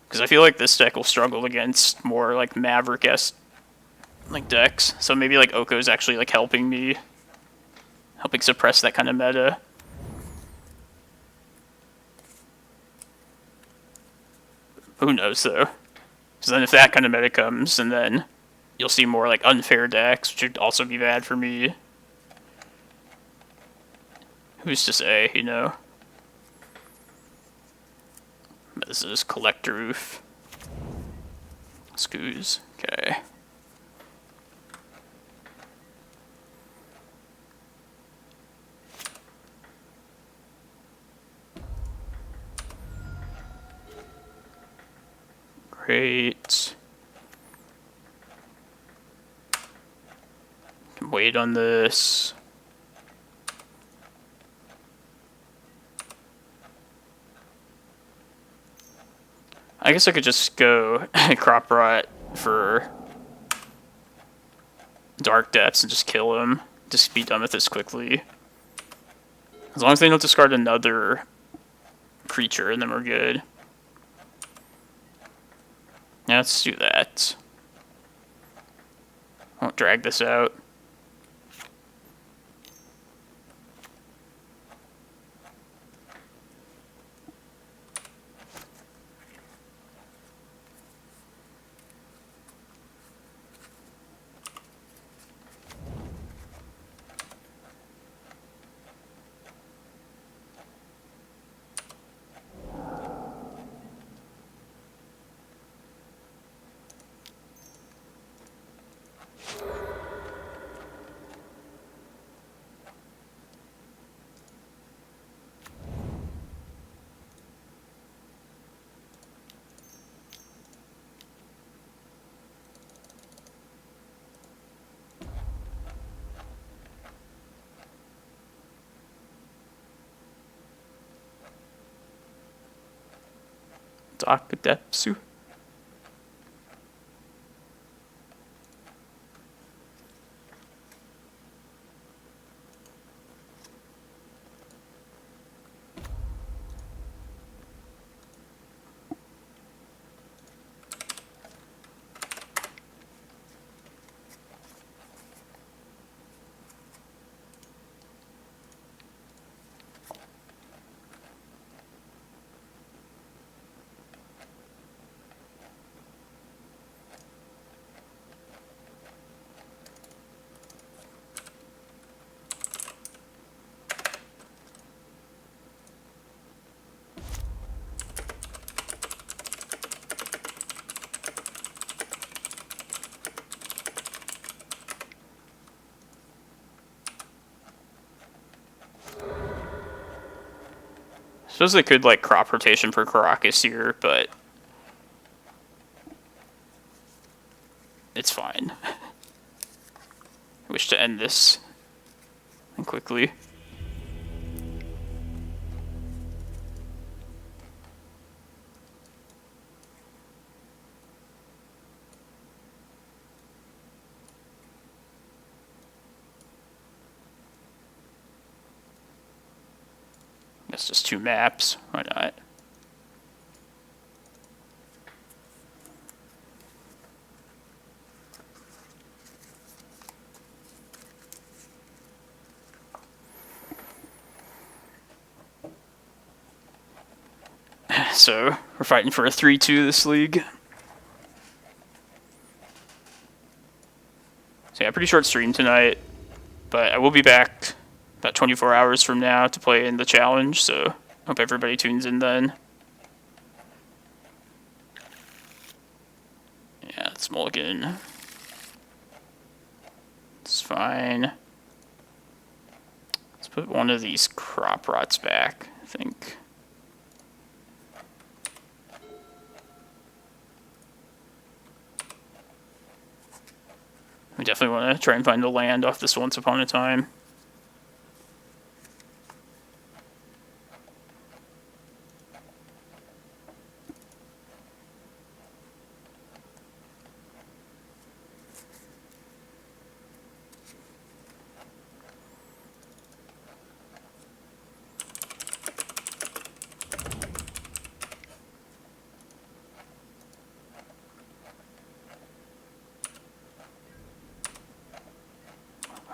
Because I feel like this deck will struggle against more, like, Maverick-esque like decks, so maybe like Oko's actually like helping suppress that kind of meta. Who knows though? Because then if that kind of meta comes, and then you'll see more like unfair decks, which would also be bad for me. Who's to say, you know? But this is Collector Roof. Scoos. Okay. Great. Can wait on this. I guess I could just go Crop Rot for Dark Depths and just kill him. Just be done with this quickly. As long as they don't discard another creature, and then we're good. Yeah, let's do that. Won't drag this out. Dark Depths. suppose they could like crop rotation for Karakas here, but it's fine. I wish to end this quickly. That's just 2 maps. Why not? So, we're fighting for a 3-2 this league. So yeah, pretty short stream tonight, but I will be back about 24 hours from now to play in the challenge, so hope everybody tunes in then. Yeah, it's mulligan. It's fine. Let's put one of these crop rots back, I think. We definitely want to try and find the land off this Once Upon a Time.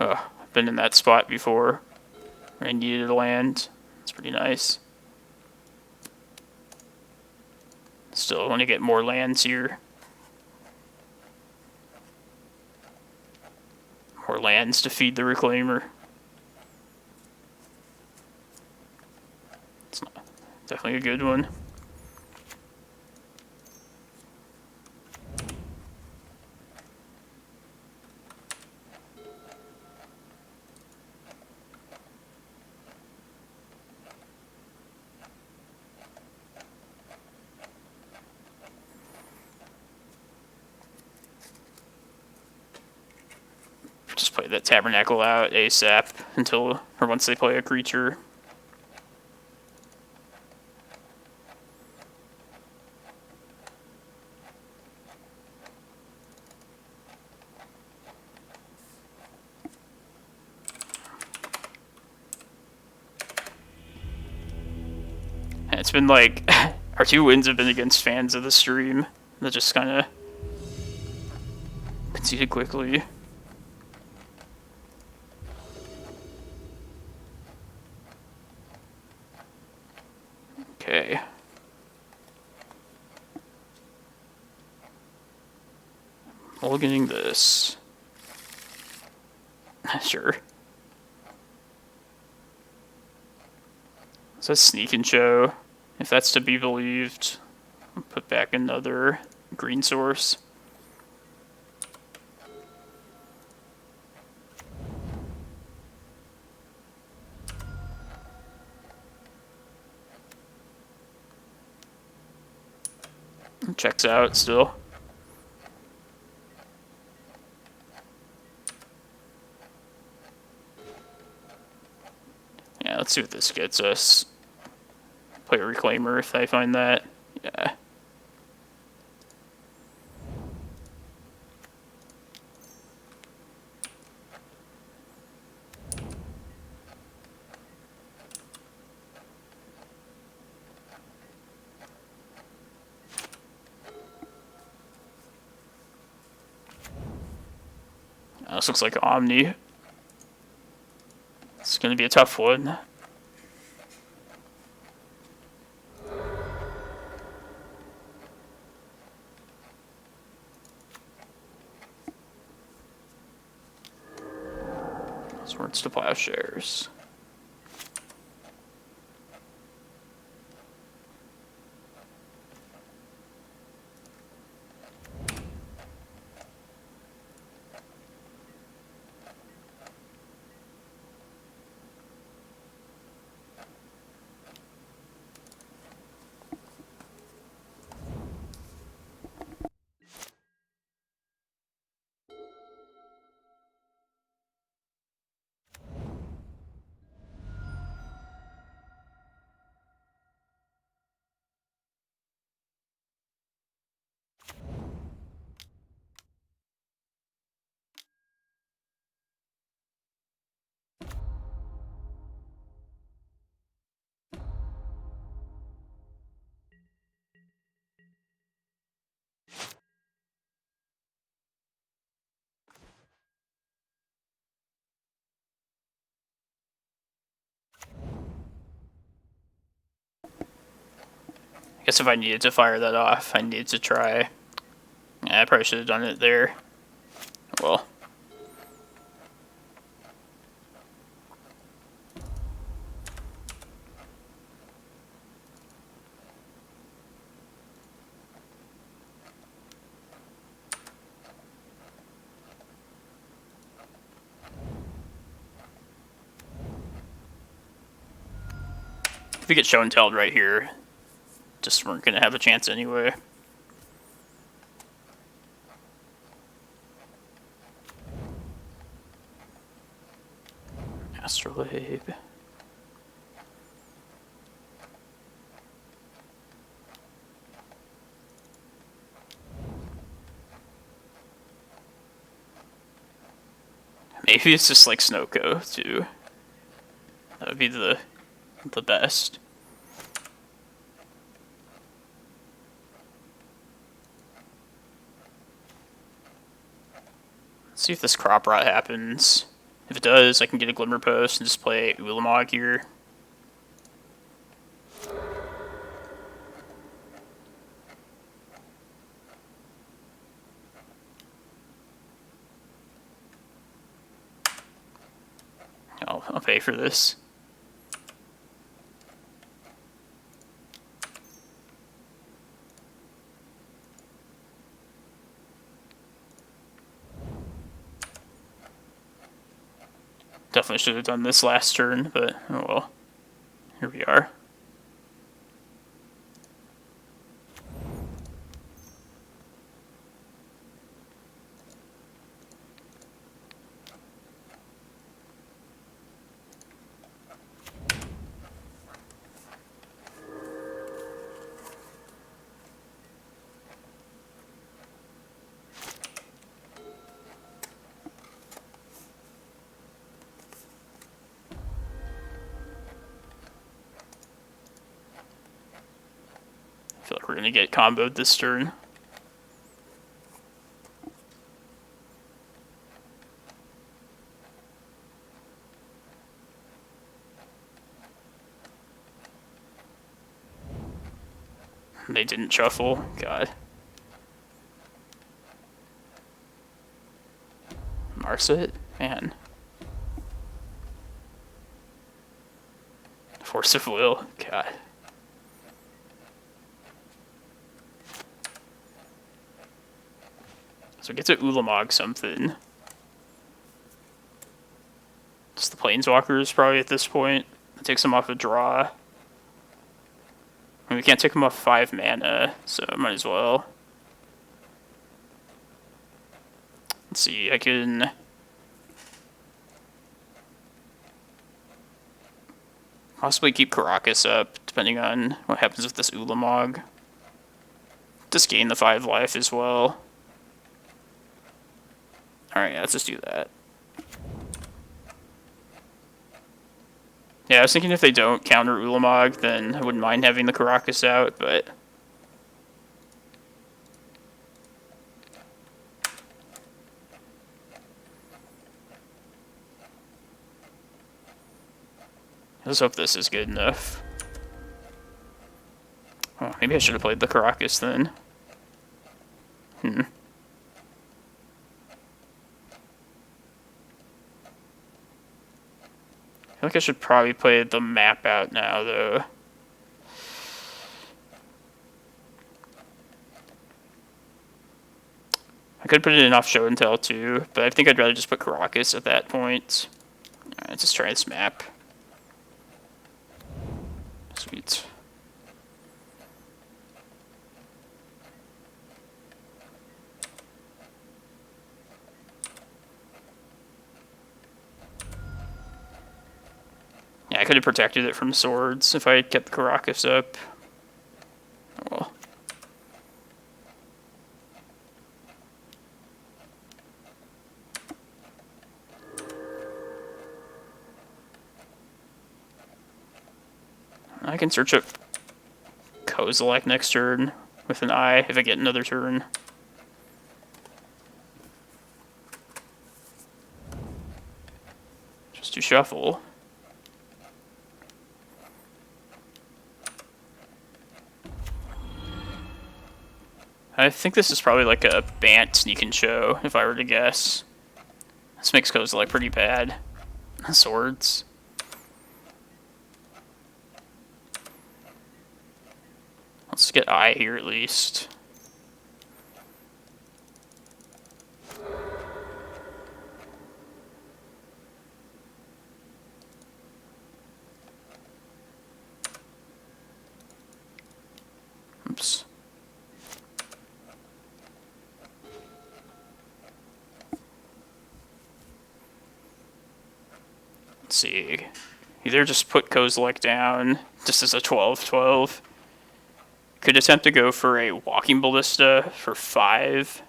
I've been in that spot before where I needed a land. It's pretty nice. Still want to get more lands here. More lands to feed the Reclaimer. It's not, definitely a good one. Just play that Tabernacle out ASAP until, or once they play a creature. And it's been like, our 2 wins have been against fans of the stream that just kind of conceded quickly. Okay. Mulliganing this. Sure. So Sneak and Show. If that's to be believed, I'll put back another green source. Checks out still. Yeah, let's see what this gets us. Play a Reclaimer if I find that. Yeah. This looks like Omni. It's going to be a tough one. Swords to Plowshares. guess if I needed to fire that off, I needed to try. Yeah, I probably should have done it there. Well. If we get show and telled right here, just weren't going to have a chance anyway. Astrolabe. Maybe it's just like Snoko too. That would be the best. Let's see if this crop rot happens. If it does, I can get a Glimmerpost and just play Ulamog here. I'll pay for this. Definitely should have done this last turn, but oh well. Here we are. I feel like we're gonna get comboed this turn. They didn't shuffle. God. Marset? Man. Force of Will? God. So get to Ulamog something. Just the Planeswalkers probably at this point. It takes them off a draw. I mean, we can't take them off 5 mana, so I might as well. Let's see, I can possibly keep Karakas up, depending on what happens with this Ulamog. Just gain the 5 life as well. Alright, yeah, let's just do that. Yeah, I was thinking if they don't counter Ulamog, then I wouldn't mind having the Karakas out, but let's hope this is good enough. Oh, maybe I should have played the Karakas then. I think I should probably play the map out now, though. I could put it in off show and tell too, but I think I'd rather just put Karakas at that point. Alright, let's just try this map. Sweet. Yeah, I could have protected it from swords if I had kept the Karakas up. Oh well. I can search up Kozilek next turn with an eye if I get another turn. Just to shuffle. I think this is probably like a Bant Sneak and Show, if I were to guess. This makes Kozilek pretty bad. Swords. Let's get Eye here at least. Oops. Let's see. Either just put Kozilek down just as a 12/12. Could attempt to go for a Walking Ballista for 5.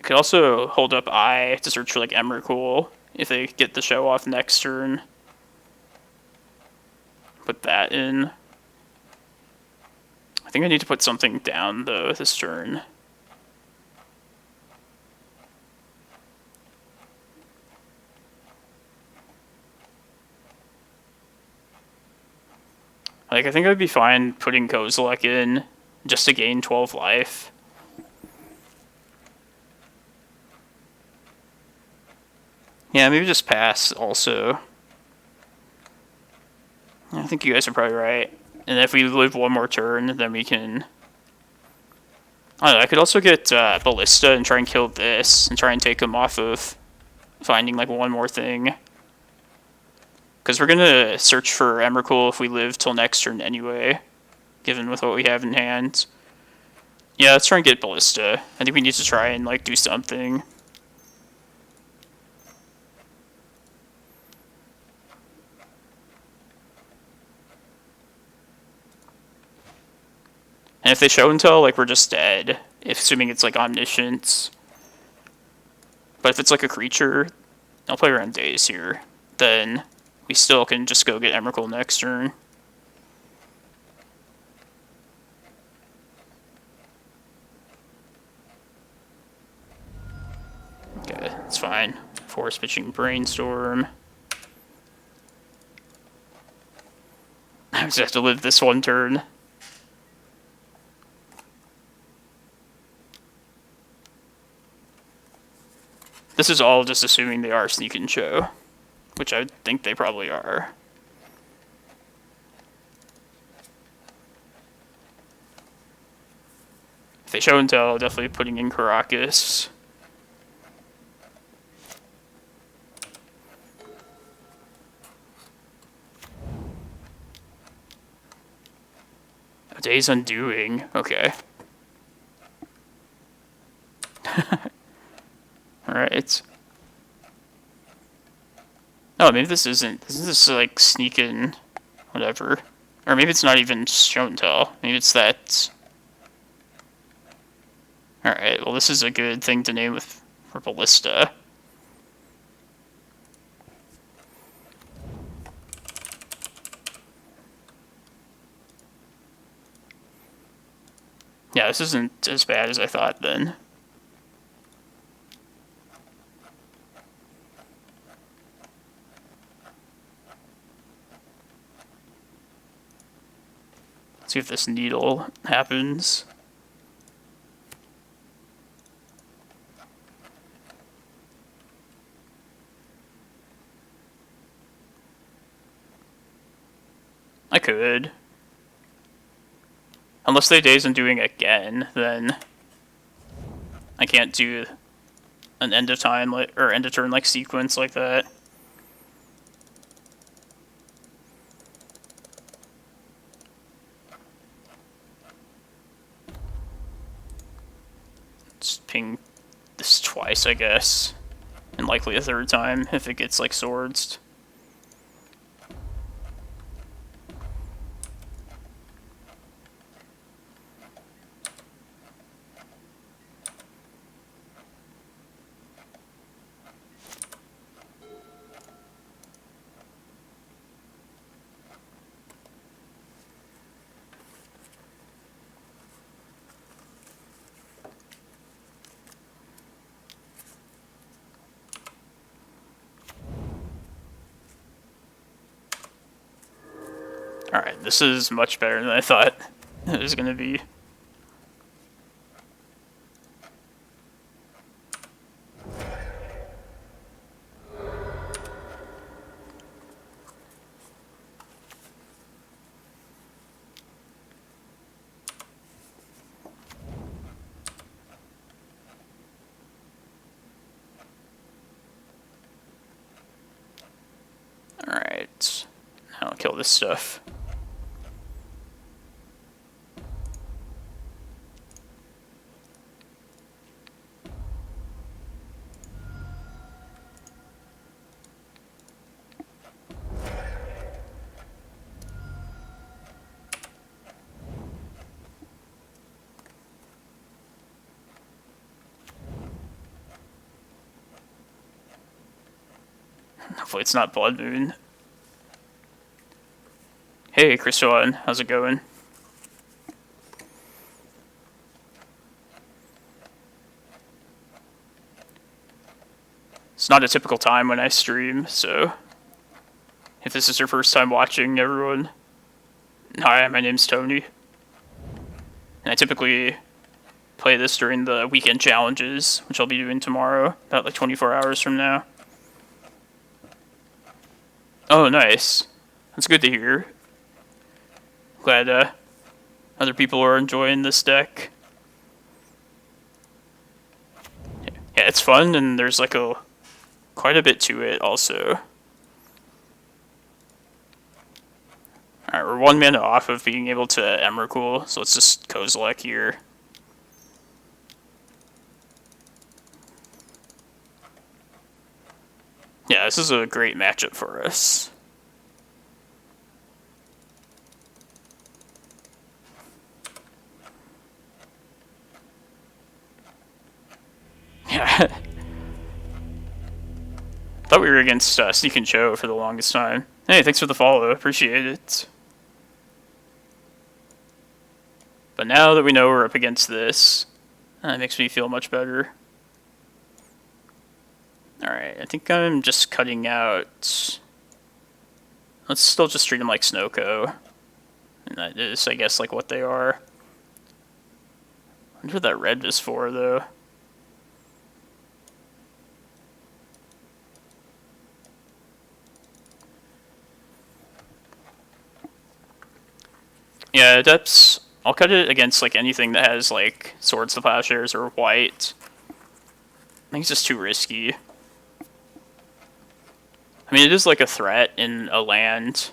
Could also hold up Eye to search for like Emrakul if they get the show off next turn. Put that in. I think I need to put something down though this turn. Like, I think I'd be fine putting Kozilek in just to gain 12 life. Yeah, maybe just pass also. I think you guys are probably right. And if we live one more turn, then we can... I don't know, I could also get Ballista and try and kill this, and try and take him off of finding, like, one more thing. Because we're going to search for Emrakul if we live till next turn anyway, given with what we have in hand. Yeah, let's try and get Ballista. I think we need to try and, like, do something. And if they show and tell, like, we're just dead. Assuming it's, like, Omniscience. But if it's, like, a creature, I'll play around days here. Then we still can just go get Emrakul next turn. Okay, that's fine. Force pitching Brainstorm. I just have to live this one turn. This is all just assuming they are Sneak and Show, which I think they probably are. If they show and tell, definitely putting in Karakas. A Day's Undoing, okay. Alright. Oh, maybe this isn't this like sneaking whatever. Or maybe it's not even show and tell. Maybe it's that. Alright, well this is a good thing to name for Ballista. Yeah, this isn't as bad as I thought then. See if this needle happens. I could. Unless they Days Undoing again, then I can't do an end of time or end of turn like sequence like that. Just ping this twice, I guess, and likely a third time if it gets like swords. Alright, this is much better than I thought it was gonna be. Alright, now I'll kill this stuff. Hopefully it's not Blood Moon. Hey, Crystalline, how's it going? It's not a typical time when I stream, so if this is your first time watching, everyone, hi, my name's Tony. And I typically play this during the weekend challenges, which I'll be doing tomorrow, about like 24 hours from now. Oh, nice. That's good to hear. Glad other people are enjoying this deck. Yeah, it's fun, and there's like quite a bit to it also. Alright, we're 1 mana off of being able to Emrakul, so let's just Kozilek here. Yeah, this is a great matchup for us. Yeah. Thought we were against Sneak and Cho for the longest time. Hey, thanks for the follow. Appreciate it. But now that we know we're up against this, it makes me feel much better. Alright, I think I'm just cutting out... Let's still just treat them like Snowco. And that is, I guess, like what they are. I wonder what that red is for, though. Yeah, Adepts, I'll cut it against like anything that has like Swords to Plowshares or white. I think it's just too risky. I mean, it is like a threat in a land.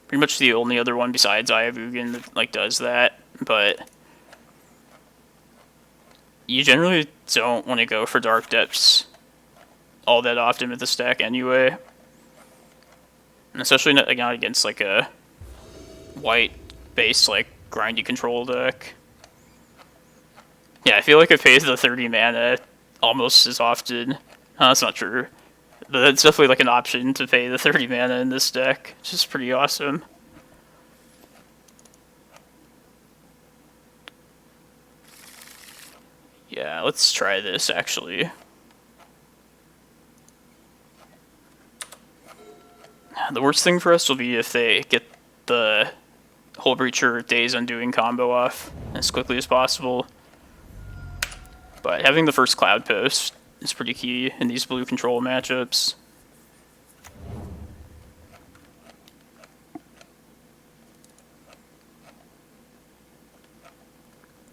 Pretty much the only other one besides Eye of Ugin that like does that, but you generally don't want to go for Dark Depths all that often with this deck anyway. And especially not against like a white-based like grindy control deck. Yeah, I feel like I pay the 30 mana almost as often. That's not true. But that's definitely like an option to pay the 30 mana in this deck, which is pretty awesome. Yeah, let's try this actually. The worst thing for us will be if they get the Hull Breacher Days Undoing combo off as quickly as possible. But having the first Cloudpost is pretty key in these blue control matchups.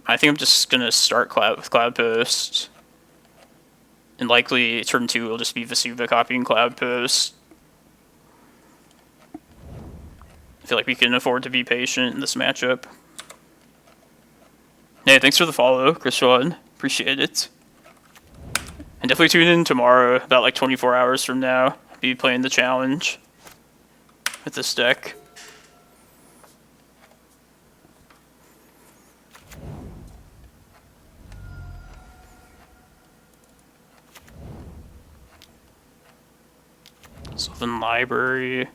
I think I'm just going to start with Cloudpost. And likely turn 2 will just be Vesuva copying Cloudpost. I feel like we can afford to be patient in this matchup. Hey, thanks for the follow, Chris1. Appreciate it. And definitely tune in tomorrow, about like 24 hours from now. I'll be playing the challenge with this deck. Sylvan Library.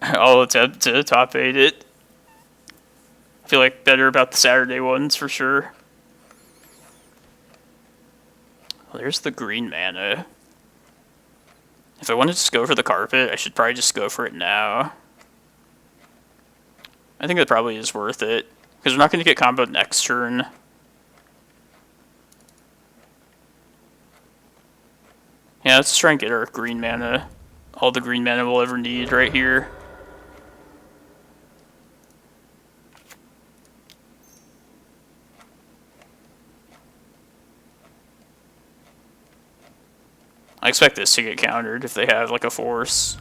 I'll attempt to top 8 it. I feel like better about the Saturday ones for sure. Well, there's the green mana. If I wanted to just go for the carpet, I should probably just go for it now. I think that probably is worth it, because we're not going to get comboed next turn. Yeah, let's try and get our green mana. All the green mana we'll ever need right here. I expect this to get countered if they have like a force.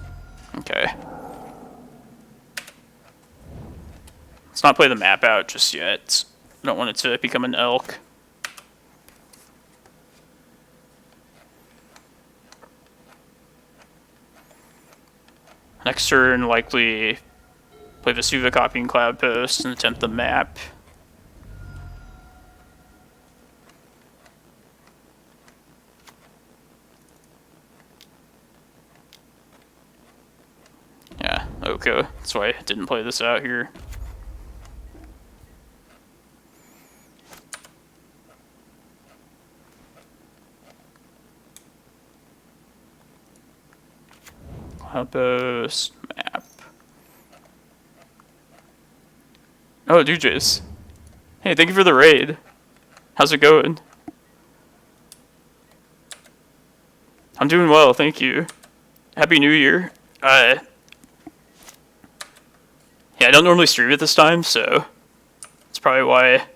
Okay. Let's not play the map out just yet. I don't want it to become an elk. Next turn, likely play Vesuva copying Cloudpost and attempt the map. Yeah, okay. That's why I didn't play this out here. Cloudpost map. Oh, Dujas. Hey, thank you for the raid. How's it going? I'm doing well, thank you. Happy New Year. Yeah, I don't normally stream at this time, so that's probably why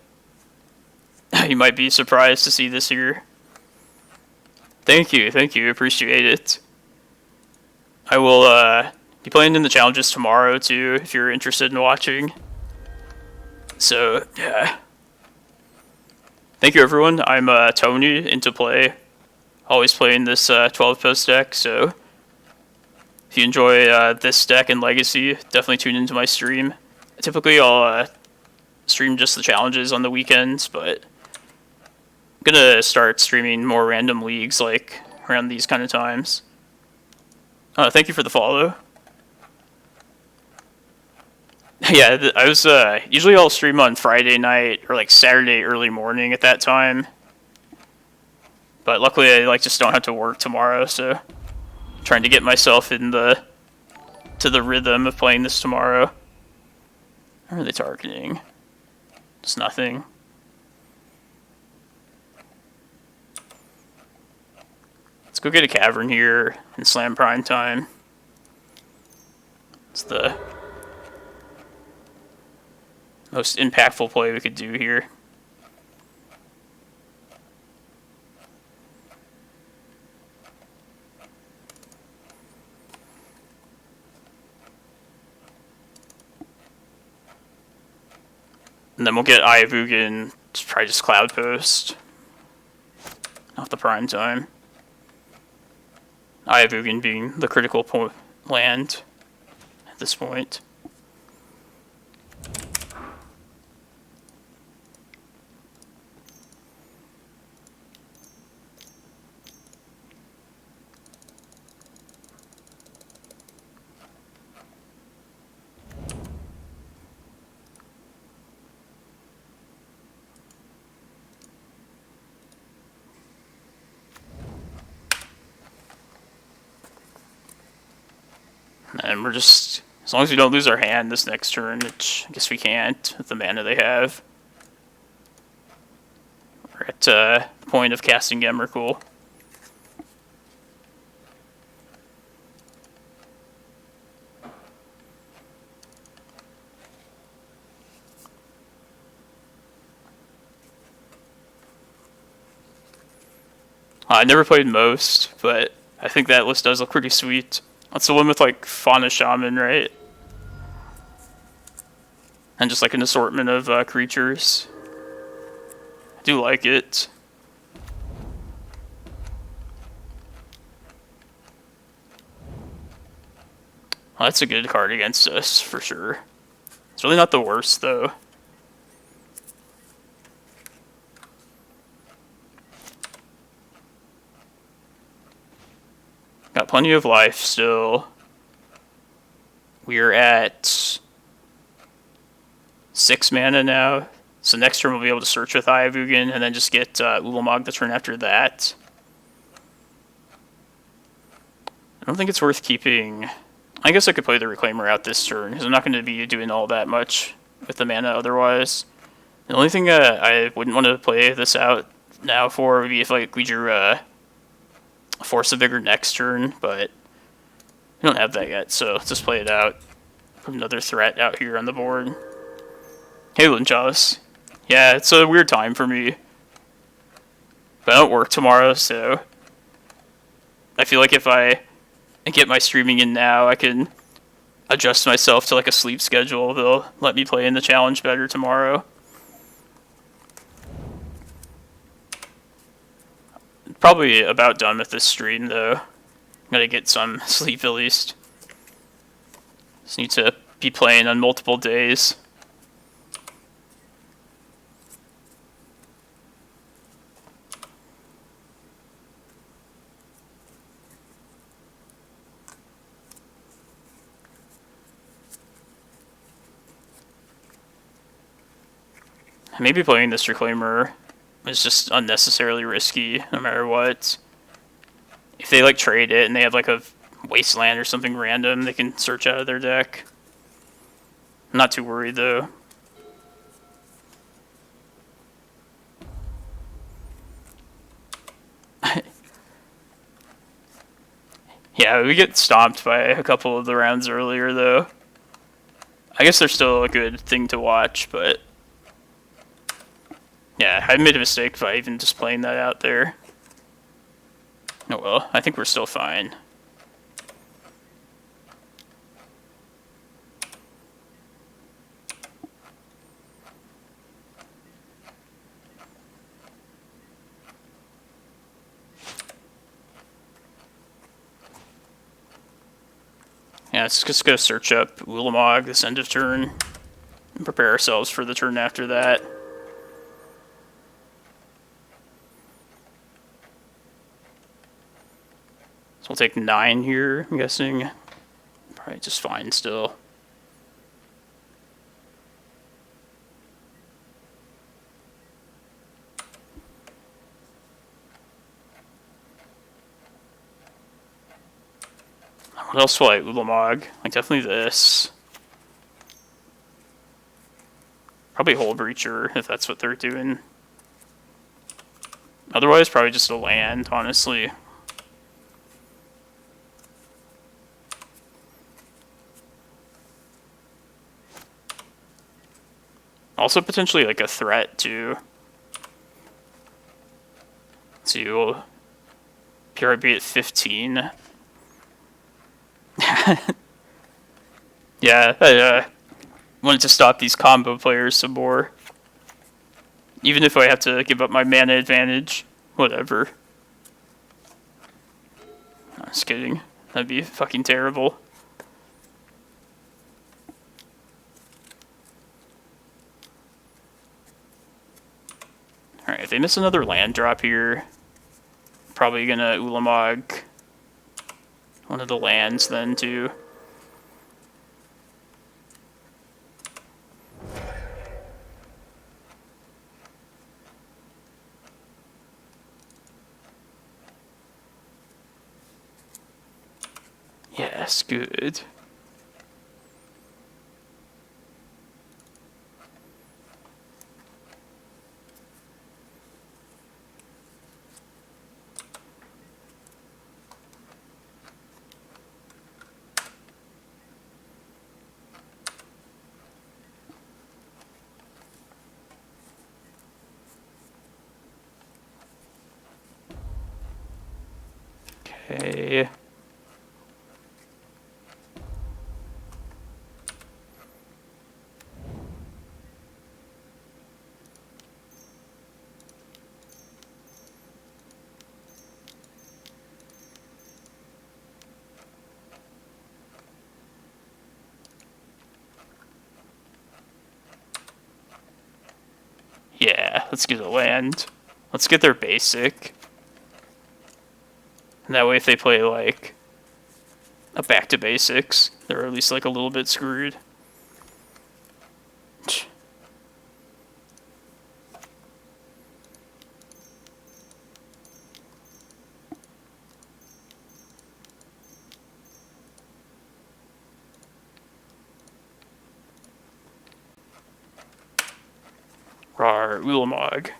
you might be surprised to see this here. Thank you, appreciate it. I will be playing in the challenges tomorrow too, if you're interested in watching. So, yeah. Thank you everyone, I'm Tony, into play. Always playing this 12-post deck, so if you enjoy this deck and Legacy, definitely tune into my stream. Typically I'll stream just the challenges on the weekends, but I'm gonna start streaming more random leagues like around these kind of times. Thank you for the follow. Yeah, I was usually I'll stream on Friday night or like Saturday early morning at that time. But luckily I just don't have to work tomorrow, so I'm trying to get myself in the rhythm of playing this tomorrow. What are they targeting? It's nothing. Let's go get a cavern here and slam prime time. It's the most impactful play we could do here. And then we'll get Eye of Ugin, probably just Cloudpost. Off the prime time. Eye of Ugin being the critical land at this point. And we're just, as long as we don't lose our hand this next turn, which I guess we can't with the mana they have. We're at the point of casting Emrakul. I never played most, but I think that list does look pretty sweet. That's the one with like Fauna Shaman, right? And just like an assortment of creatures. I do like it. Well, that's a good card against us, for sure. It's really not the worst, though. Got plenty of life still. We're at 6 mana now. So next turn we'll be able to search with Eye of Ugin and then just get Ulamog the turn after that. I don't think it's worth keeping. I guess I could play the Reclaimer out this turn, because I'm not going to be doing all that much with the mana otherwise. The only thing I wouldn't want to play this out now for would be if like we drew Force of Vigor next turn, but we don't have that yet, so let's just play it out. Put another threat out here on the board. Hey, Linchalis. Yeah, it's a weird time for me. But I don't work tomorrow, so I feel like if I get my streaming in now, I can adjust myself to like a sleep schedule. They'll let me play in the challenge better tomorrow. Probably about done with this stream, though. Gotta get some sleep at least. Just need to be playing on multiple days. Maybe playing this Reclaimer is just unnecessarily risky, no matter what. If they like trade it and they have like a wasteland or something random, they can search out of their deck. I'm not too worried though. Yeah, we get stomped by a couple of the rounds earlier though. I guess they're still a good thing to watch, but yeah, I made a mistake by even just playing that out there. Oh well, I think we're still fine. Yeah, let's just go search up Ulamog this end of turn and prepare ourselves for the turn after that. So we'll take 9 here, I'm guessing. Probably just fine still. What else will I Ulamog? Like definitely this. Probably Hole Breacher if that's what they're doing. Otherwise, probably just a land, honestly. Also potentially like a threat too. To PRB at 15. Yeah, I wanted to stop these combo players some more. Even if I have to give up my mana advantage, whatever. No, just kidding. That'd be fucking terrible. Alright, if they miss another land drop here, probably gonna Ulamog one of the lands then too. Yes, good. Okay. Yeah, let's get a land. Let's get their basic. And that way if they play like a back to basics, they're at least like a little bit screwed. for our Ulamog.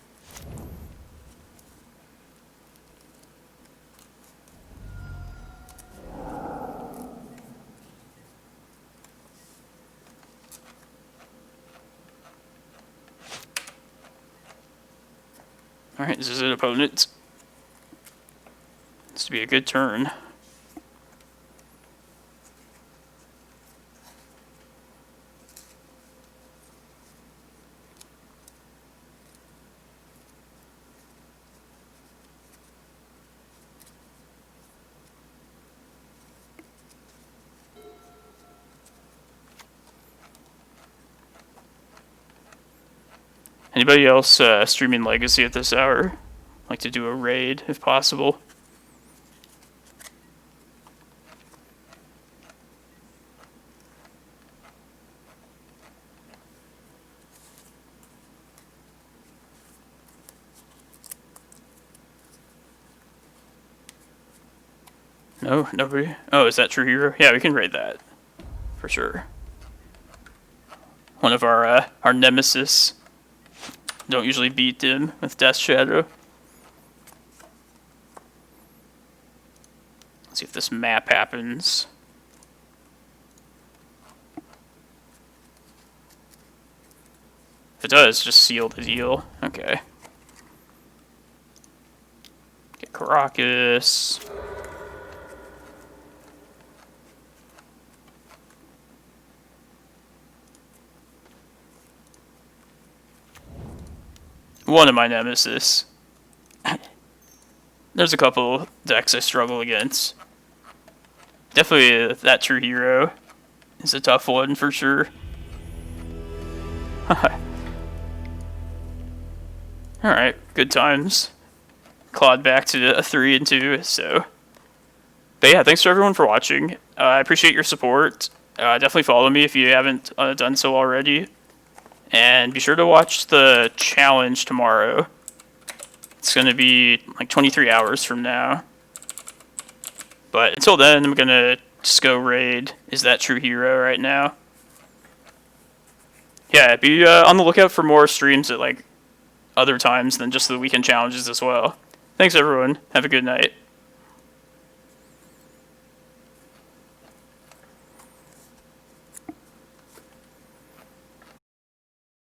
Alright, this is an opponent. This to be a good turn. Anybody else streaming Legacy at this hour? Like to do a raid if possible. No, nobody. Oh, is that True Hero? Yeah, we can raid that for sure. One of our nemesis. Don't usually beat him with Death Shadow. Let's see if this map happens. If it does, just seal the deal. Okay. Get Karakas. One of my nemesis. There's a couple decks I struggle against. Definitely that True Hero is a tough one for sure. Alright, good times. Clawed back to a 3 and 2, so. But yeah, thanks to everyone for watching. I appreciate your support. Definitely follow me if you haven't done so already. And be sure to watch the challenge tomorrow. It's going to be like 23 hours from now. But until then, I'm going to just go raid Is That True Hero right now. Yeah, be on the lookout for more streams at like other times than just the weekend challenges as well. Thanks everyone. Have a good night.